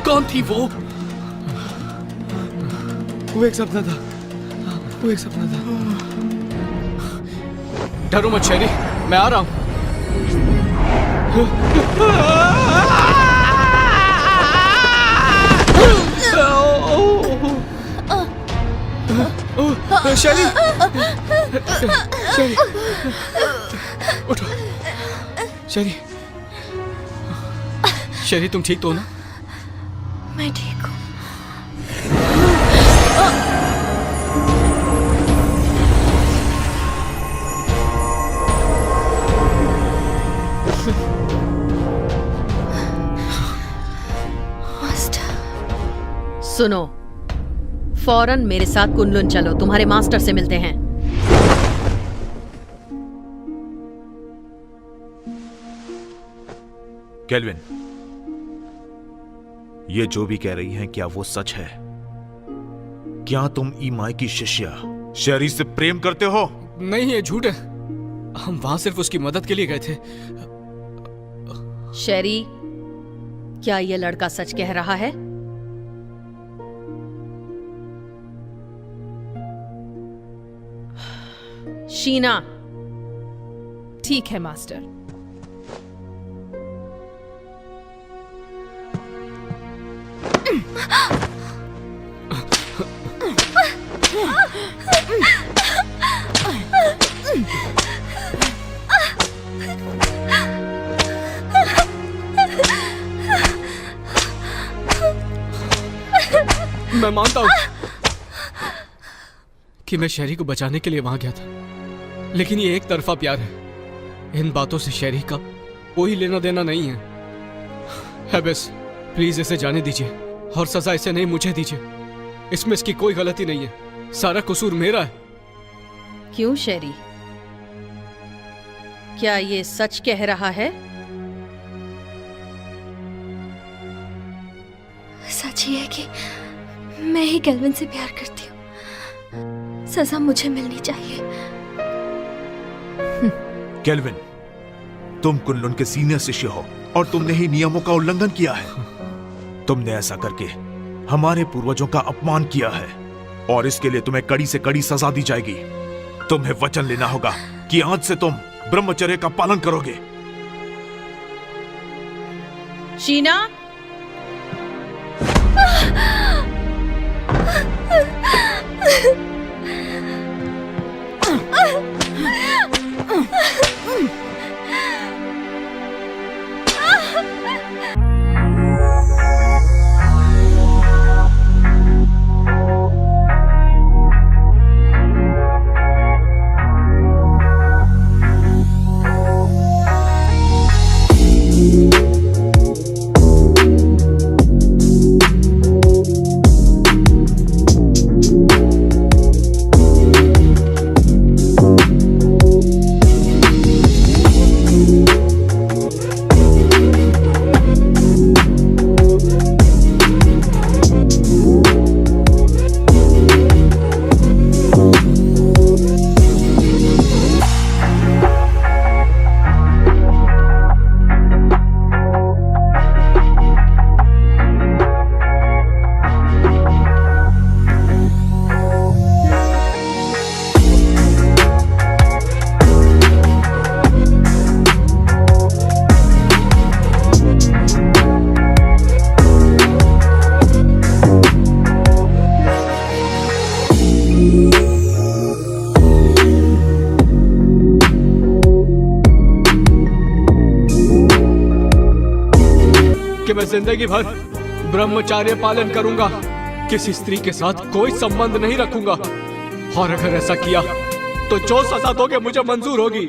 G: कौन थी वो?
B: वो एक सपना था, वो एक सपना था। डरो मत शेरी, मैं आ रहा हूँ। शेरी, शेरी, उठो। शेरी, शेरी तुम ठीक तो हो ना?
J: मैं ठीक हूँ।
I: सुनो, फौरन मेरे साथ कुनलुन चलो, तुम्हारे मास्टर से मिलते हैं।
F: केल्विन, ये जो भी कह रही हैं क्या वो सच है? क्या तुम ईमाई की शिष्या शेरी से प्रेम करते हो?
B: नहीं, ये झूठ है। हम वहां सिर्फ उसकी मदद के लिए गए थे।
I: शेरी, क्या ये लड़का सच कह रहा है? शीना।
E: ठीक है मास्टर।
B: मैं मानता हूं कि मैं शेरी को बचाने के लिए वहां गया था, लेकिन ये एक तरफा प्यार है। इन बातों से शेरी का कोई लेना देना नहीं है। बस प्लीज इसे जाने दीजिए और सजा इसे नहीं मुझे दीजिए। इसमें इसकी कोई गलती नहीं है, सारा कसूर मेरा है।
I: क्यों शेरी, क्या ये सच कह रहा है?
J: सच ही है कि मैं ही केल्विन से प्यार करती हूँ। सजा मुझे मिलनी चाहिए।
F: केल्विन, तुम कुनलुन के सीनियर शिष्य हो और तुमने ही नियमों का उल्लंघन किया है। तुमने ऐसा करके हमारे पूर्वजों का अपमान किया है और इसके लिए तुम्हें कड़ी से कड़ी सजा दी जाएगी। तुम्हें वचन लेना होगा कि आज से तुम ब्रह्मचर्य का पालन करोगे।
I: शीना,
B: कि मैं जिंदगी भर ब्रह्मचार्य पालन करूंगा, किसी स्त्री के साथ कोई संबंध नहीं रखूंगा, और अगर ऐसा किया तो जो सजा दोगे मुझे मंजूर होगी।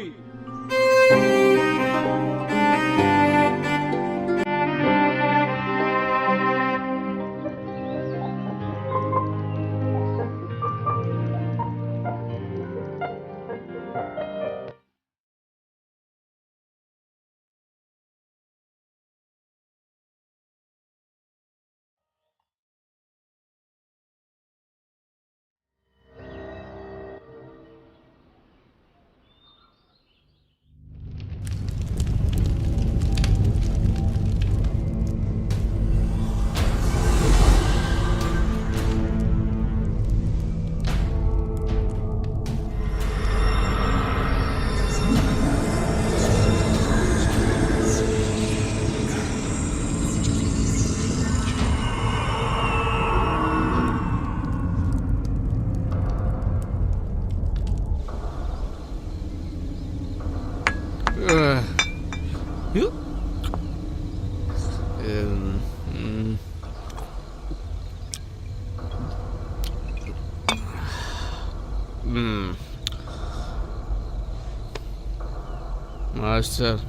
L: मास्टर,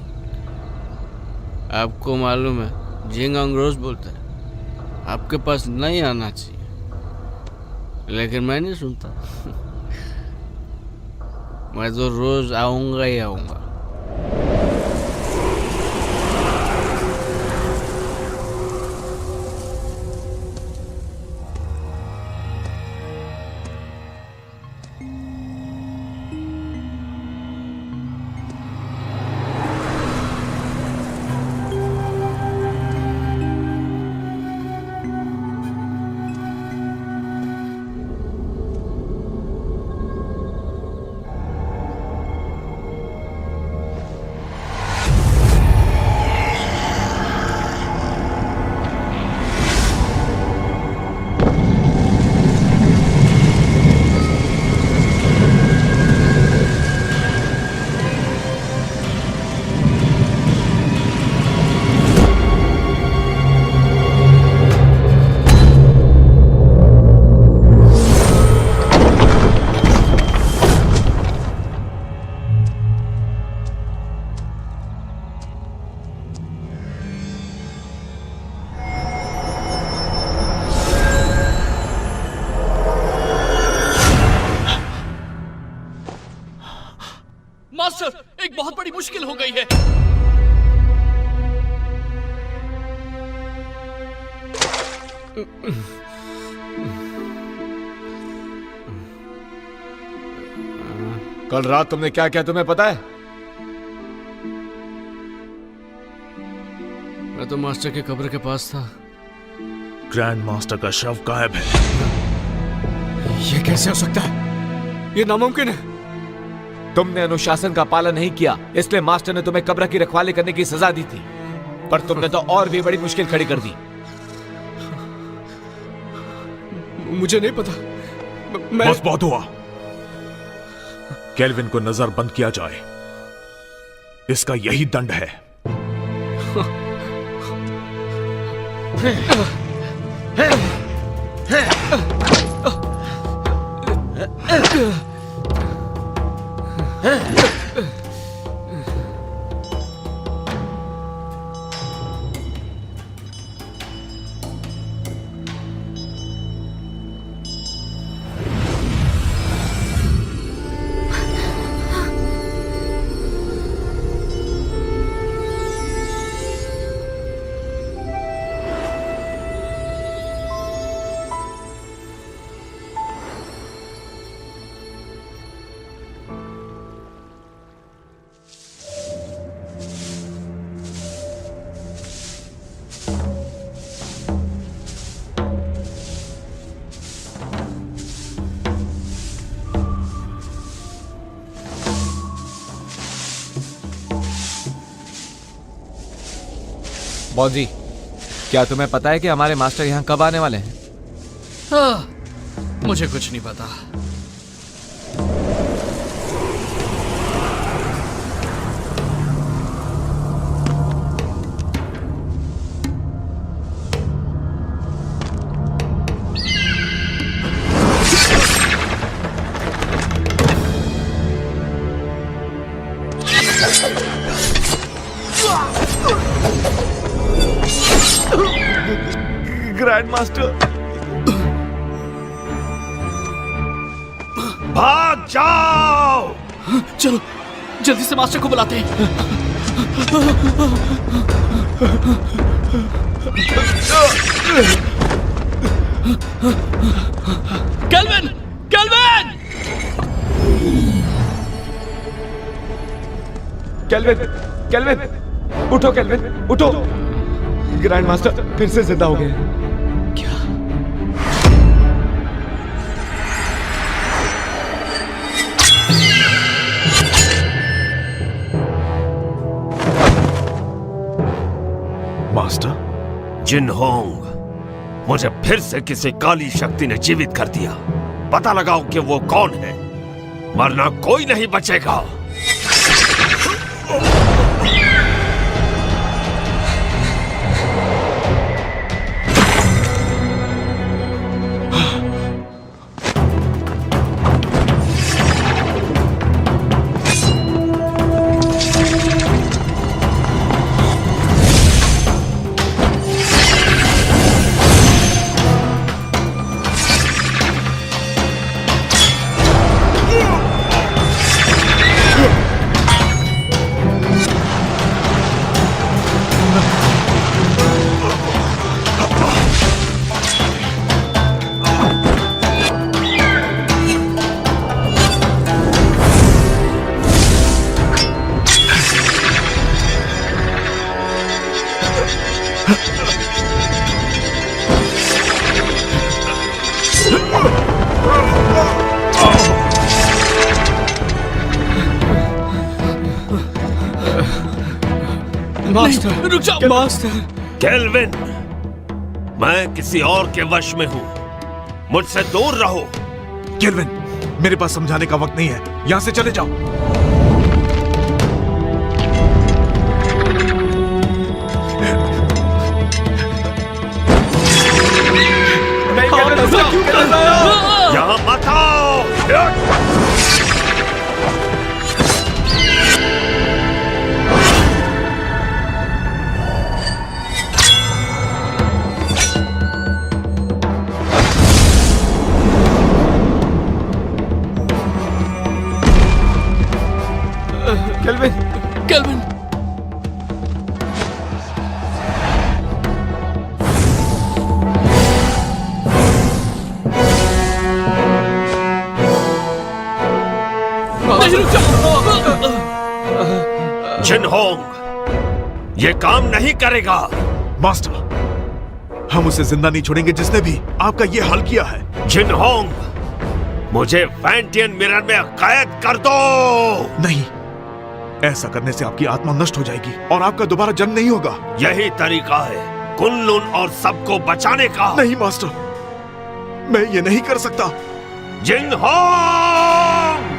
L: आपको मालूम है जिंगांग रोज बोलता है आपके पास नहीं आना चाहिए, लेकिन मैं नहीं सुनता। मैं तो रोज आऊंगा ही आऊंगा।
G: मास्टर, एक बहुत बड़ी मुश्किल हो गई है।
H: कल रात तुमने क्या किया तुम्हें पता है?
L: मैं तो मास्टर के कब्र के पास था।
F: ग्रैंड मास्टर का शव गायब है।
B: ये कैसे हो सकता है? ये नामुमकिन है।
H: तुमने अनुशासन का पालन नहीं किया, इसलिए मास्टर ने तुम्हें कब्र की रखवाली करने की सजा दी थी। पर तुमने तो और भी बड़ी मुश्किल खड़ी कर दी।
B: मुझे नहीं पता। मैं
F: बस बहुत हुआ। केल्विन को नजरबंद किया जाए, इसका यही दंड है।
H: बॉस जी, क्या तुम्हें पता है कि हमारे मास्टर यहाँ कब आने वाले हैं?
G: मुझे कुछ नहीं पता।
F: ग्रैंड मास्टर,
C: भाग जाओ!
G: चलो जल्दी से मास्टर को बुलाते हैं। केल्विन! केल्विन!
H: केल्विन! केल्विन! उठो केल्विन, उठो! ग्रैंड मास्टर फिर से जिंदा हो गए।
F: मास्टर,
A: जिनहोंग, मुझे फिर से किसी काली शक्ति ने जीवित कर दिया। पता लगाओ कि वो कौन है, वरना कोई नहीं बचेगा।
B: मास्टर,
G: रुक जाओ
B: मास्टर।
A: केल्विन, मैं किसी और के वश में हूं, मुझसे दूर रहो।
F: केल्विन, मेरे पास समझाने का वक्त नहीं है, यहां से चले जाओ।
A: यहां मत आओ।
G: केल्विन! केल्विन!
A: जिनहोंग, ये काम नहीं करेगा।
F: मास्टर, हम उसे जिंदा नहीं छोड़ेंगे जिसने भी आपका ये हाल किया है।
A: जिनहोंग, मुझे फैंटियन मिरर में कैद कर दो।
F: नहीं, ऐसा करने से आपकी आत्मा नष्ट हो जाएगी और आपका दोबारा जन्म नहीं होगा।
A: यही तरीका है कुनलुन और सबको बचाने का।
F: नहीं मास्टर, मैं ये नहीं कर सकता।
A: जिनहोंग!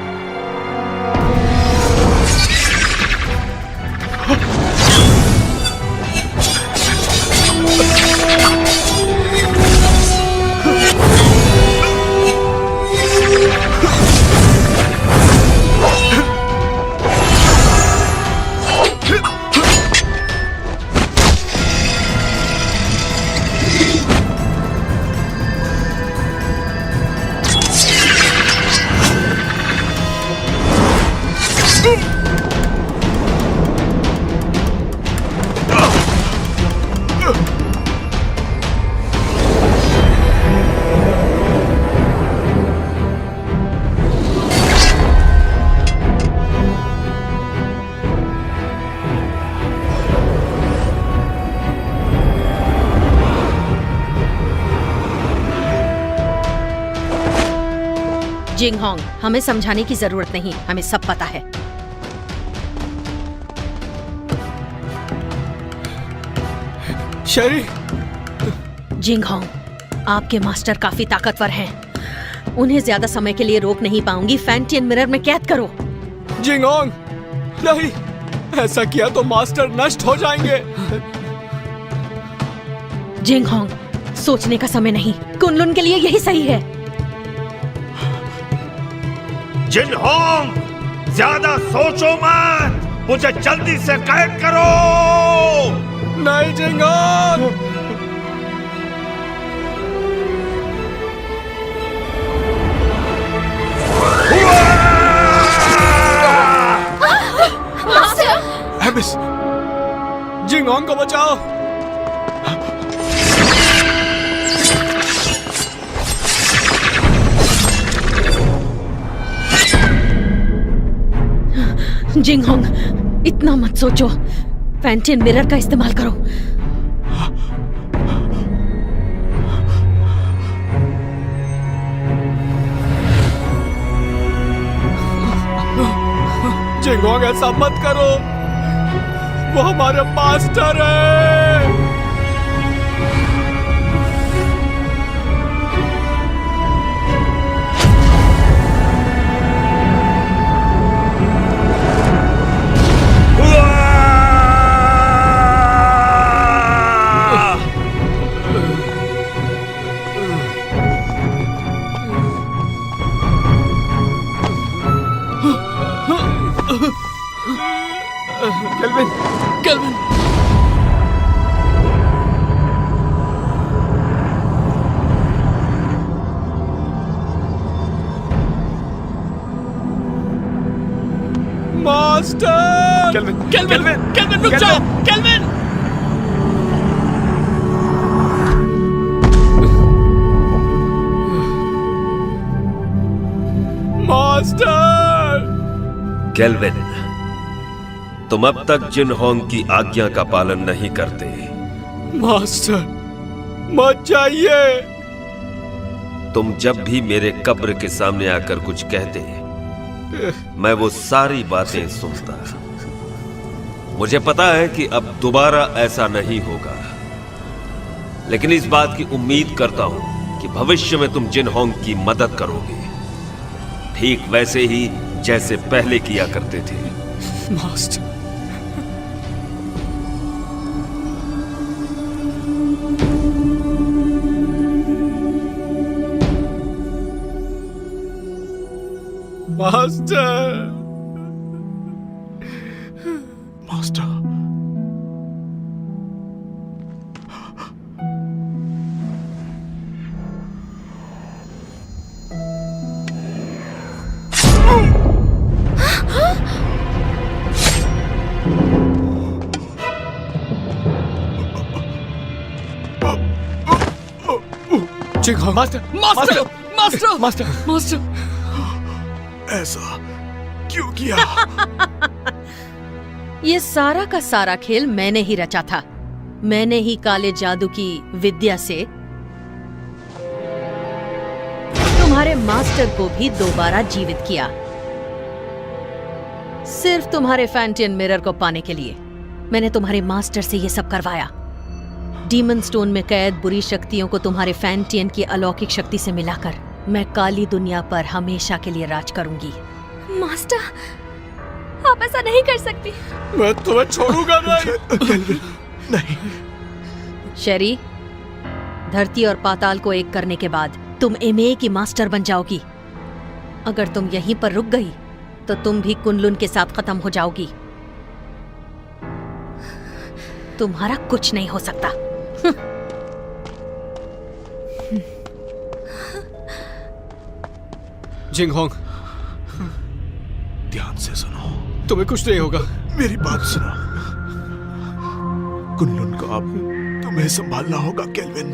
I: जिंगहोंग, हमें समझाने की जरूरत नहीं, हमें सब पता है।
B: शेरी!
I: जिंगहोंग, आपके मास्टर काफी ताकतवर हैं। उन्हें ज्यादा समय के लिए रोक नहीं पाऊंगी। फैंटियन मिरर में कैद करो।
B: जिंगहोंग, नहीं, ऐसा किया तो मास्टर नष्ट हो जाएंगे।
I: जिंगहोंग, सोचने का समय नहीं, कुनलुन के लिए यही सही है।
A: जिनहोंग, ज्यादा सोचो मत, मुझे जल्दी से कैद करो।
B: नहीं जिंगहोंग!
F: एबिस!
B: जिंगहोंग को बचाओ।
I: जिंगहोंग, इतना मत सोचो, फैंटियन मिरर का इस्तेमाल करो।
B: जिंगहोंग, ऐसा मत करो, वो हमारे मास्टर है। Kelvin! Kelvin! Master!
F: Kelvin!
B: Kelvin! Kelvin, रुक जाओ! केल्विन! मास्टर!
A: केल्विन, तुम अब तक जिनहोंग की आज्ञा का पालन नहीं करते।
B: मास्टर, मत जाइए।
A: तुम जब भी मेरे कब्र के सामने आकर कुछ कहते, मैं वो सारी बातें सुनता। मुझे पता है कि अब दोबारा ऐसा नहीं होगा, लेकिन इस बात की उम्मीद करता हूं कि भविष्य में तुम जिनहोंग की मदद करोगे, ठीक वैसे ही जैसे पहले किया करते थे।
B: Master, master!
F: Master!
B: Jinghong! Master! Master! Master! Master! Master!
F: ऐसा क्यों किया?
I: ये सारा का सारा खेल मैंने ही रचा था। मैंने ही काले जादू की विद्या से तुम्हारे मास्टर को भी दोबारा जीवित किया। सिर्फ तुम्हारे फैंटियन मिरर को पाने के लिए मैंने तुम्हारे मास्टर से ये सब करवाया। डीमन स्टोन में कैद बुरी शक्तियों को तुम्हारे फैंटियन की अलौकिक शक्ति से मिलाकर मैं काली दुनिया पर हमेशा के लिए राज करूंगी।
J: मास्टर, आप ऐसा नहीं कर सकती।
L: मैं तुम्हें छोड़ूंगा नहीं।
F: नहीं।
I: शेरी, धरती और पाताल को एक करने के बाद तुम एमए की मास्टर बन जाओगी। अगर तुम यहीं पर रुक गई तो तुम भी कुनलुन के साथ खत्म हो जाओगी। तुम्हारा कुछ नहीं हो सकता।
B: जिंगहोंग,
F: ध्यान से सुनो।
B: तुम्हें कुछ नहीं होगा।
F: मेरी बात सुनो। कुनलुन को अब तुम्हें संभालना होगा केल्विन।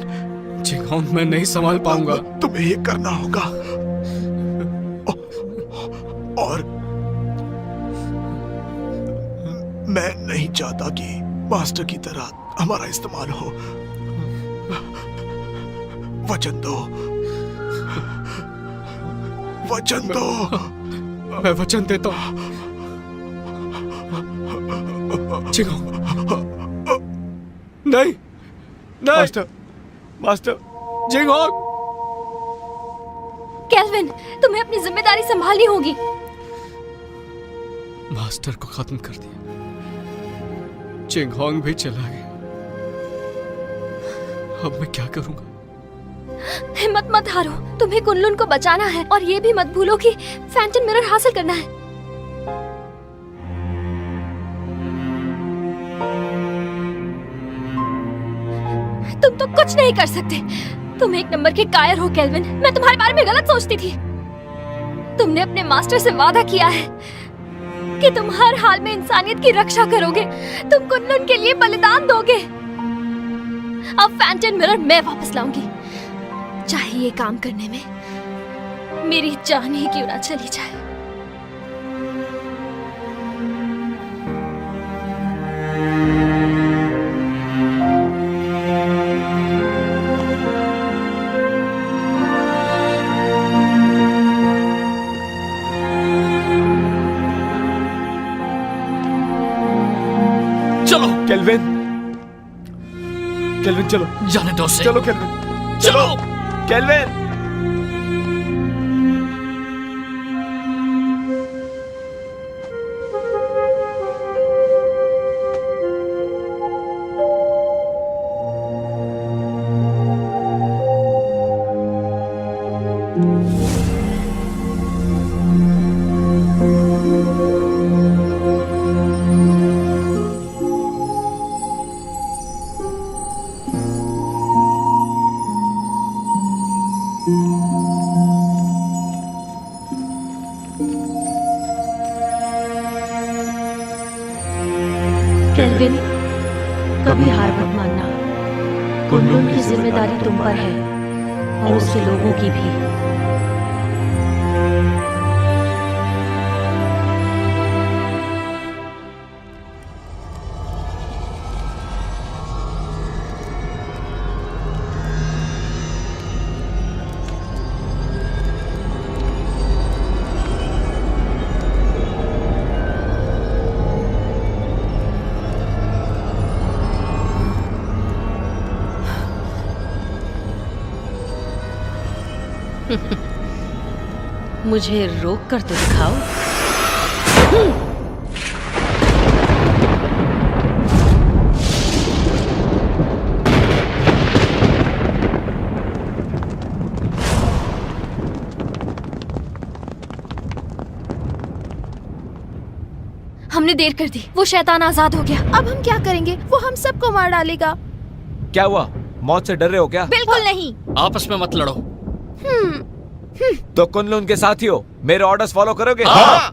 B: जिंगहोंग, मैं नहीं संभाल पाऊंगा।
F: तुम्हें ये करना होगा। और मैं नहीं चाहता कि मास्टर की तरह हमारा इस्तेमाल हो। वचन दो, वचन दो।
B: मैं वचन देता हूं। नहीं, नहीं।
F: Master, master.
B: जिंगहोंग,
J: केल्विन, तुम्हें अपनी जिम्मेदारी संभालनी होगी।
B: मास्टर को खत्म कर दिया, जिंगहोंग भी चला गया। अब मैं क्या करूंगा?
J: हिम्मत मत हारो, तुम्हें कुनलुन को बचाना है और ये भी मत भूलो कि फैंटम मिरर हासिल करना है। तुम तो कुछ नहीं कर सकते। तुम एक नंबर के कायर हो केल्विन। मैं तुम्हारे बारे में गलत सोचती थी। तुमने अपने मास्टर से वादा किया है कि तुम हर हाल में इंसानियत की रक्षा करोगे। तुम कुनलुन के लिए बलिदान दोगे। अब फैंटम मिरर मैं वापस लाऊंगी, चाहे ये काम करने में मेरी जान ही क्यों ना चली जाए।
G: चलो
F: केल्विन, केल्विन चलो।
G: जाने दो उसे।
F: चलो केल्विन,
G: चलो
F: केल्विन।
J: केल्विन, कभी हार मत मानना। कुनलुन की जिम्मेदारी तुम पर है और उसके लोगों की भी।
I: मुझे रोक कर तो दिखाओ।
J: हमने देर कर दी। वो शैतान आजाद हो गया। अब हम क्या करेंगे? वो हम सबको मार डालेगा।
H: क्या हुआ? मौत से डर रहे हो क्या?
J: बिल्कुल नहीं।
G: आपस में मत लड़ो।
H: तो कुनलुन के साथी हो, मेरे ऑर्डर्स फॉलो करोगे?
G: हाँ।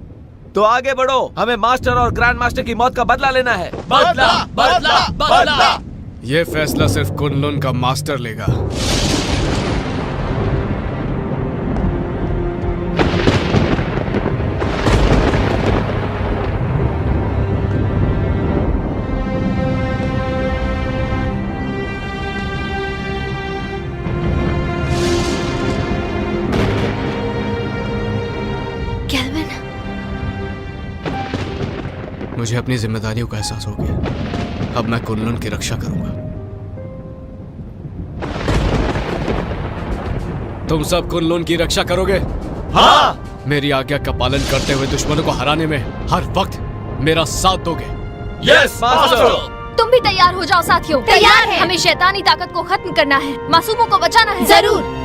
H: तो आगे बढ़ो, हमें मास्टर और ग्रैंड मास्टर की मौत का बदला लेना है।
G: बदला, बदला, बदला।
B: ये फैसला सिर्फ कुनलुन का मास्टर लेगा। मुझे अपनी जिम्मेदारियों का एहसास हो गया। अब मैं कुनलुन की रक्षा करूंगा। तुम सब कुनलुन की रक्षा करोगे?
K: हाँ।
B: मेरी आज्ञा का पालन करते हुए दुश्मनों को हराने में हर वक्त मेरा साथ दोगे?
K: Yes master.
J: तुम भी तैयार हो जाओ साथियों। तैयार है। हमें शैतानी ताकत को खत्म करना है, मासूमों को बचाना है। जरूर।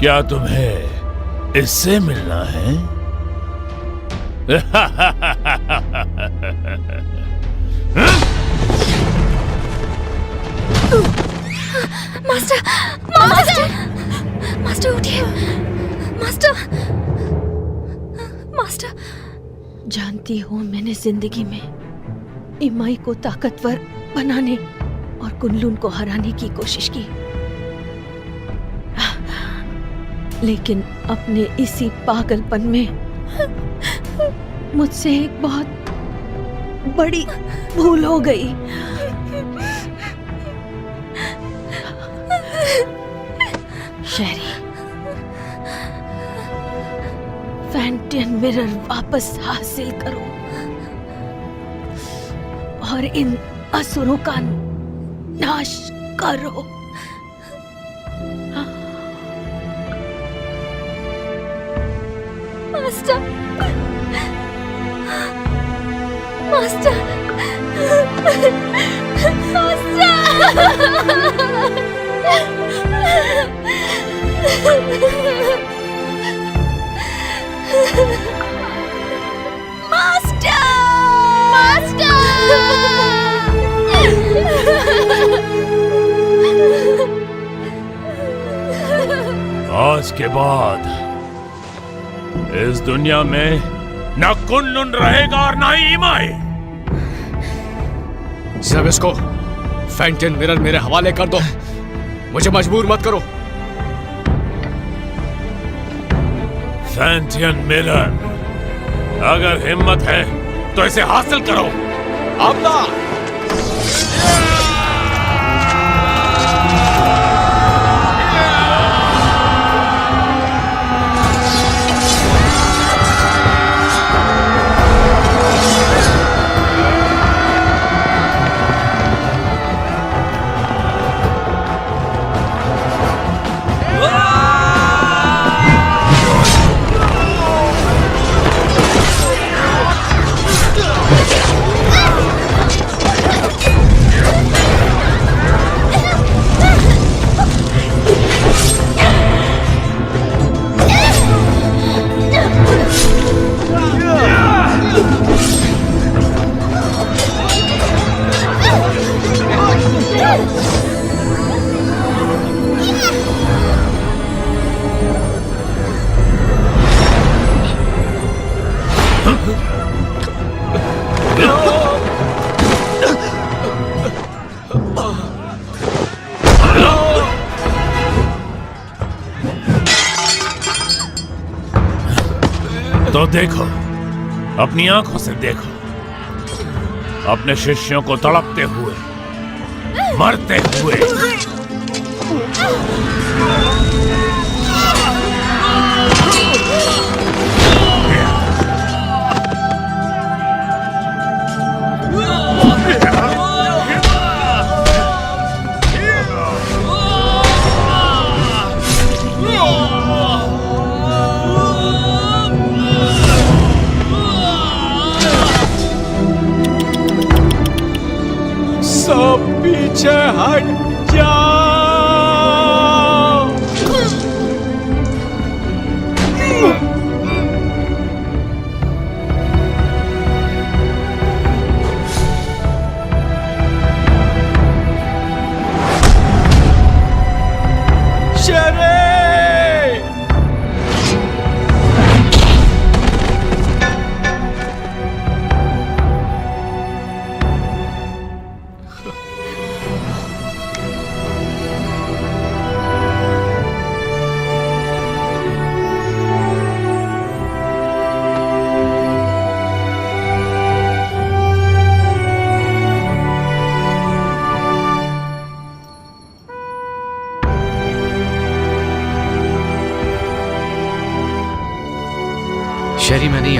C: क्या तुम्हें इससे मिलना है?
J: मास्टर, मास्टर, मास्टर उठिए। Master, master. जानती हूँ मैंने जिंदगी में इमाई को ताकतवर बनाने और कुनलुन को हराने की कोशिश की, लेकिन अपने इसी पागलपन में मुझसे एक बहुत बड़ी भूल हो गई। शेरी, फैंटियन मिरर वापस हासिल करो और इन असुरों का नाश करो। मास्टर, मास्टर,
C: आज के बाद इस दुनिया में न कुनलुन रहेगा और न ही इमाई।
B: सब इसको फैंटियन मिरर मेरे हवाले कर दो, मुझे मजबूर मत करो।
C: फैंटियन मिरर, अगर हिम्मत है तो इसे हासिल करो।
B: अब ना।
C: तो देखो, अपनी आंखों से देखो, अपने शिष्यों को तड़पते हुए, मरते हुए।
B: सब पीछे हट जाओ।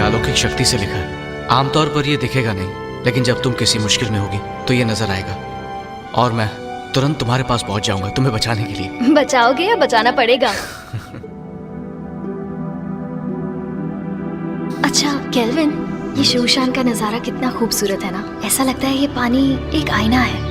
B: अलौकिक शक्ति से लिखा है। आमतौर पर यह दिखेगा नहीं, लेकिन जब तुम किसी मुश्किल में होगी तो ये नजर आएगा और मैं तुरंत तुम्हारे पास पहुंच जाऊंगा तुम्हें बचाने के लिए।
J: बचाओगे या बचाना पड़ेगा? अच्छा केल्विन, ये शूशान का नजारा कितना खूबसूरत है ना। ऐसा लगता है ये पानी एक आईना है।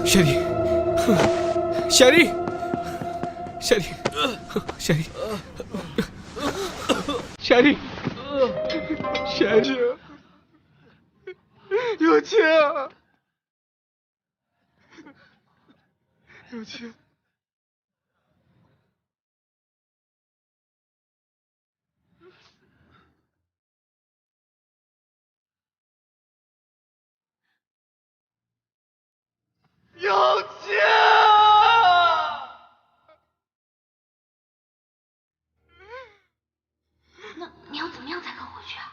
B: शरी, शरी, शरी, शरी, शरी, 有钱，有钱。有钱！
J: 那你要怎么样才肯回去啊？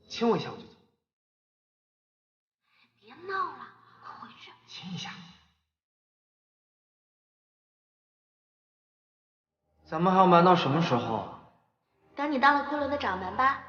M: 亲我一下我就走。
J: 别闹了，快回去。
M: 亲一下。咱们还要瞒到什么时候？
J: 等你当了昆仑的掌门吧。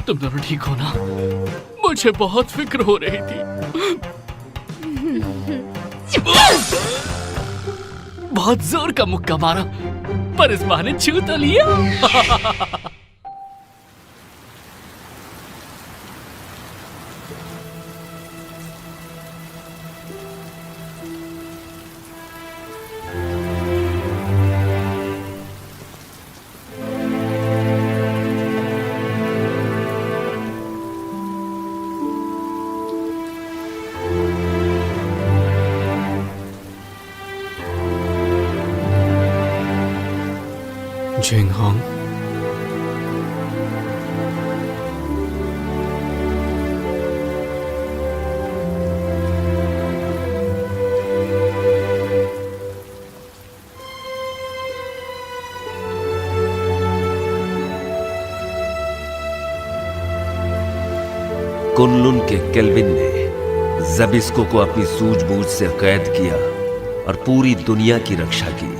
G: तुम दोनों ठीक हो ना? मुझे बहुत फिक्र हो रही थी। बहुत जोर का मुक्का मारा, पर इस बहाने छू तो लिया।
B: जिंगहोंग,
A: कुनलुन के केल्विन ने जबिस्को को अपनी सूझबूझ से कैद किया और पूरी दुनिया की रक्षा की।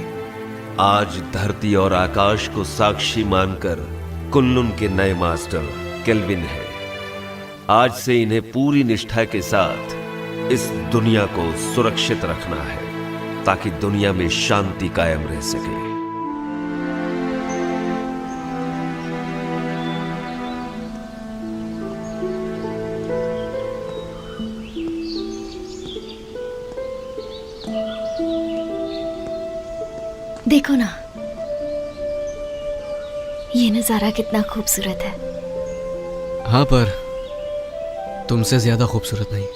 A: आज धरती और आकाश को साक्षी मानकर कुनलुन के नए मास्टर केल्विन है। आज से इन्हें पूरी निष्ठा के साथ इस दुनिया को सुरक्षित रखना है ताकि दुनिया में शांति कायम रह सके।
J: देखो ना, ये नजारा कितना खूबसूरत है।
B: हाँ, पर तुमसे ज्यादा खूबसूरत नहीं।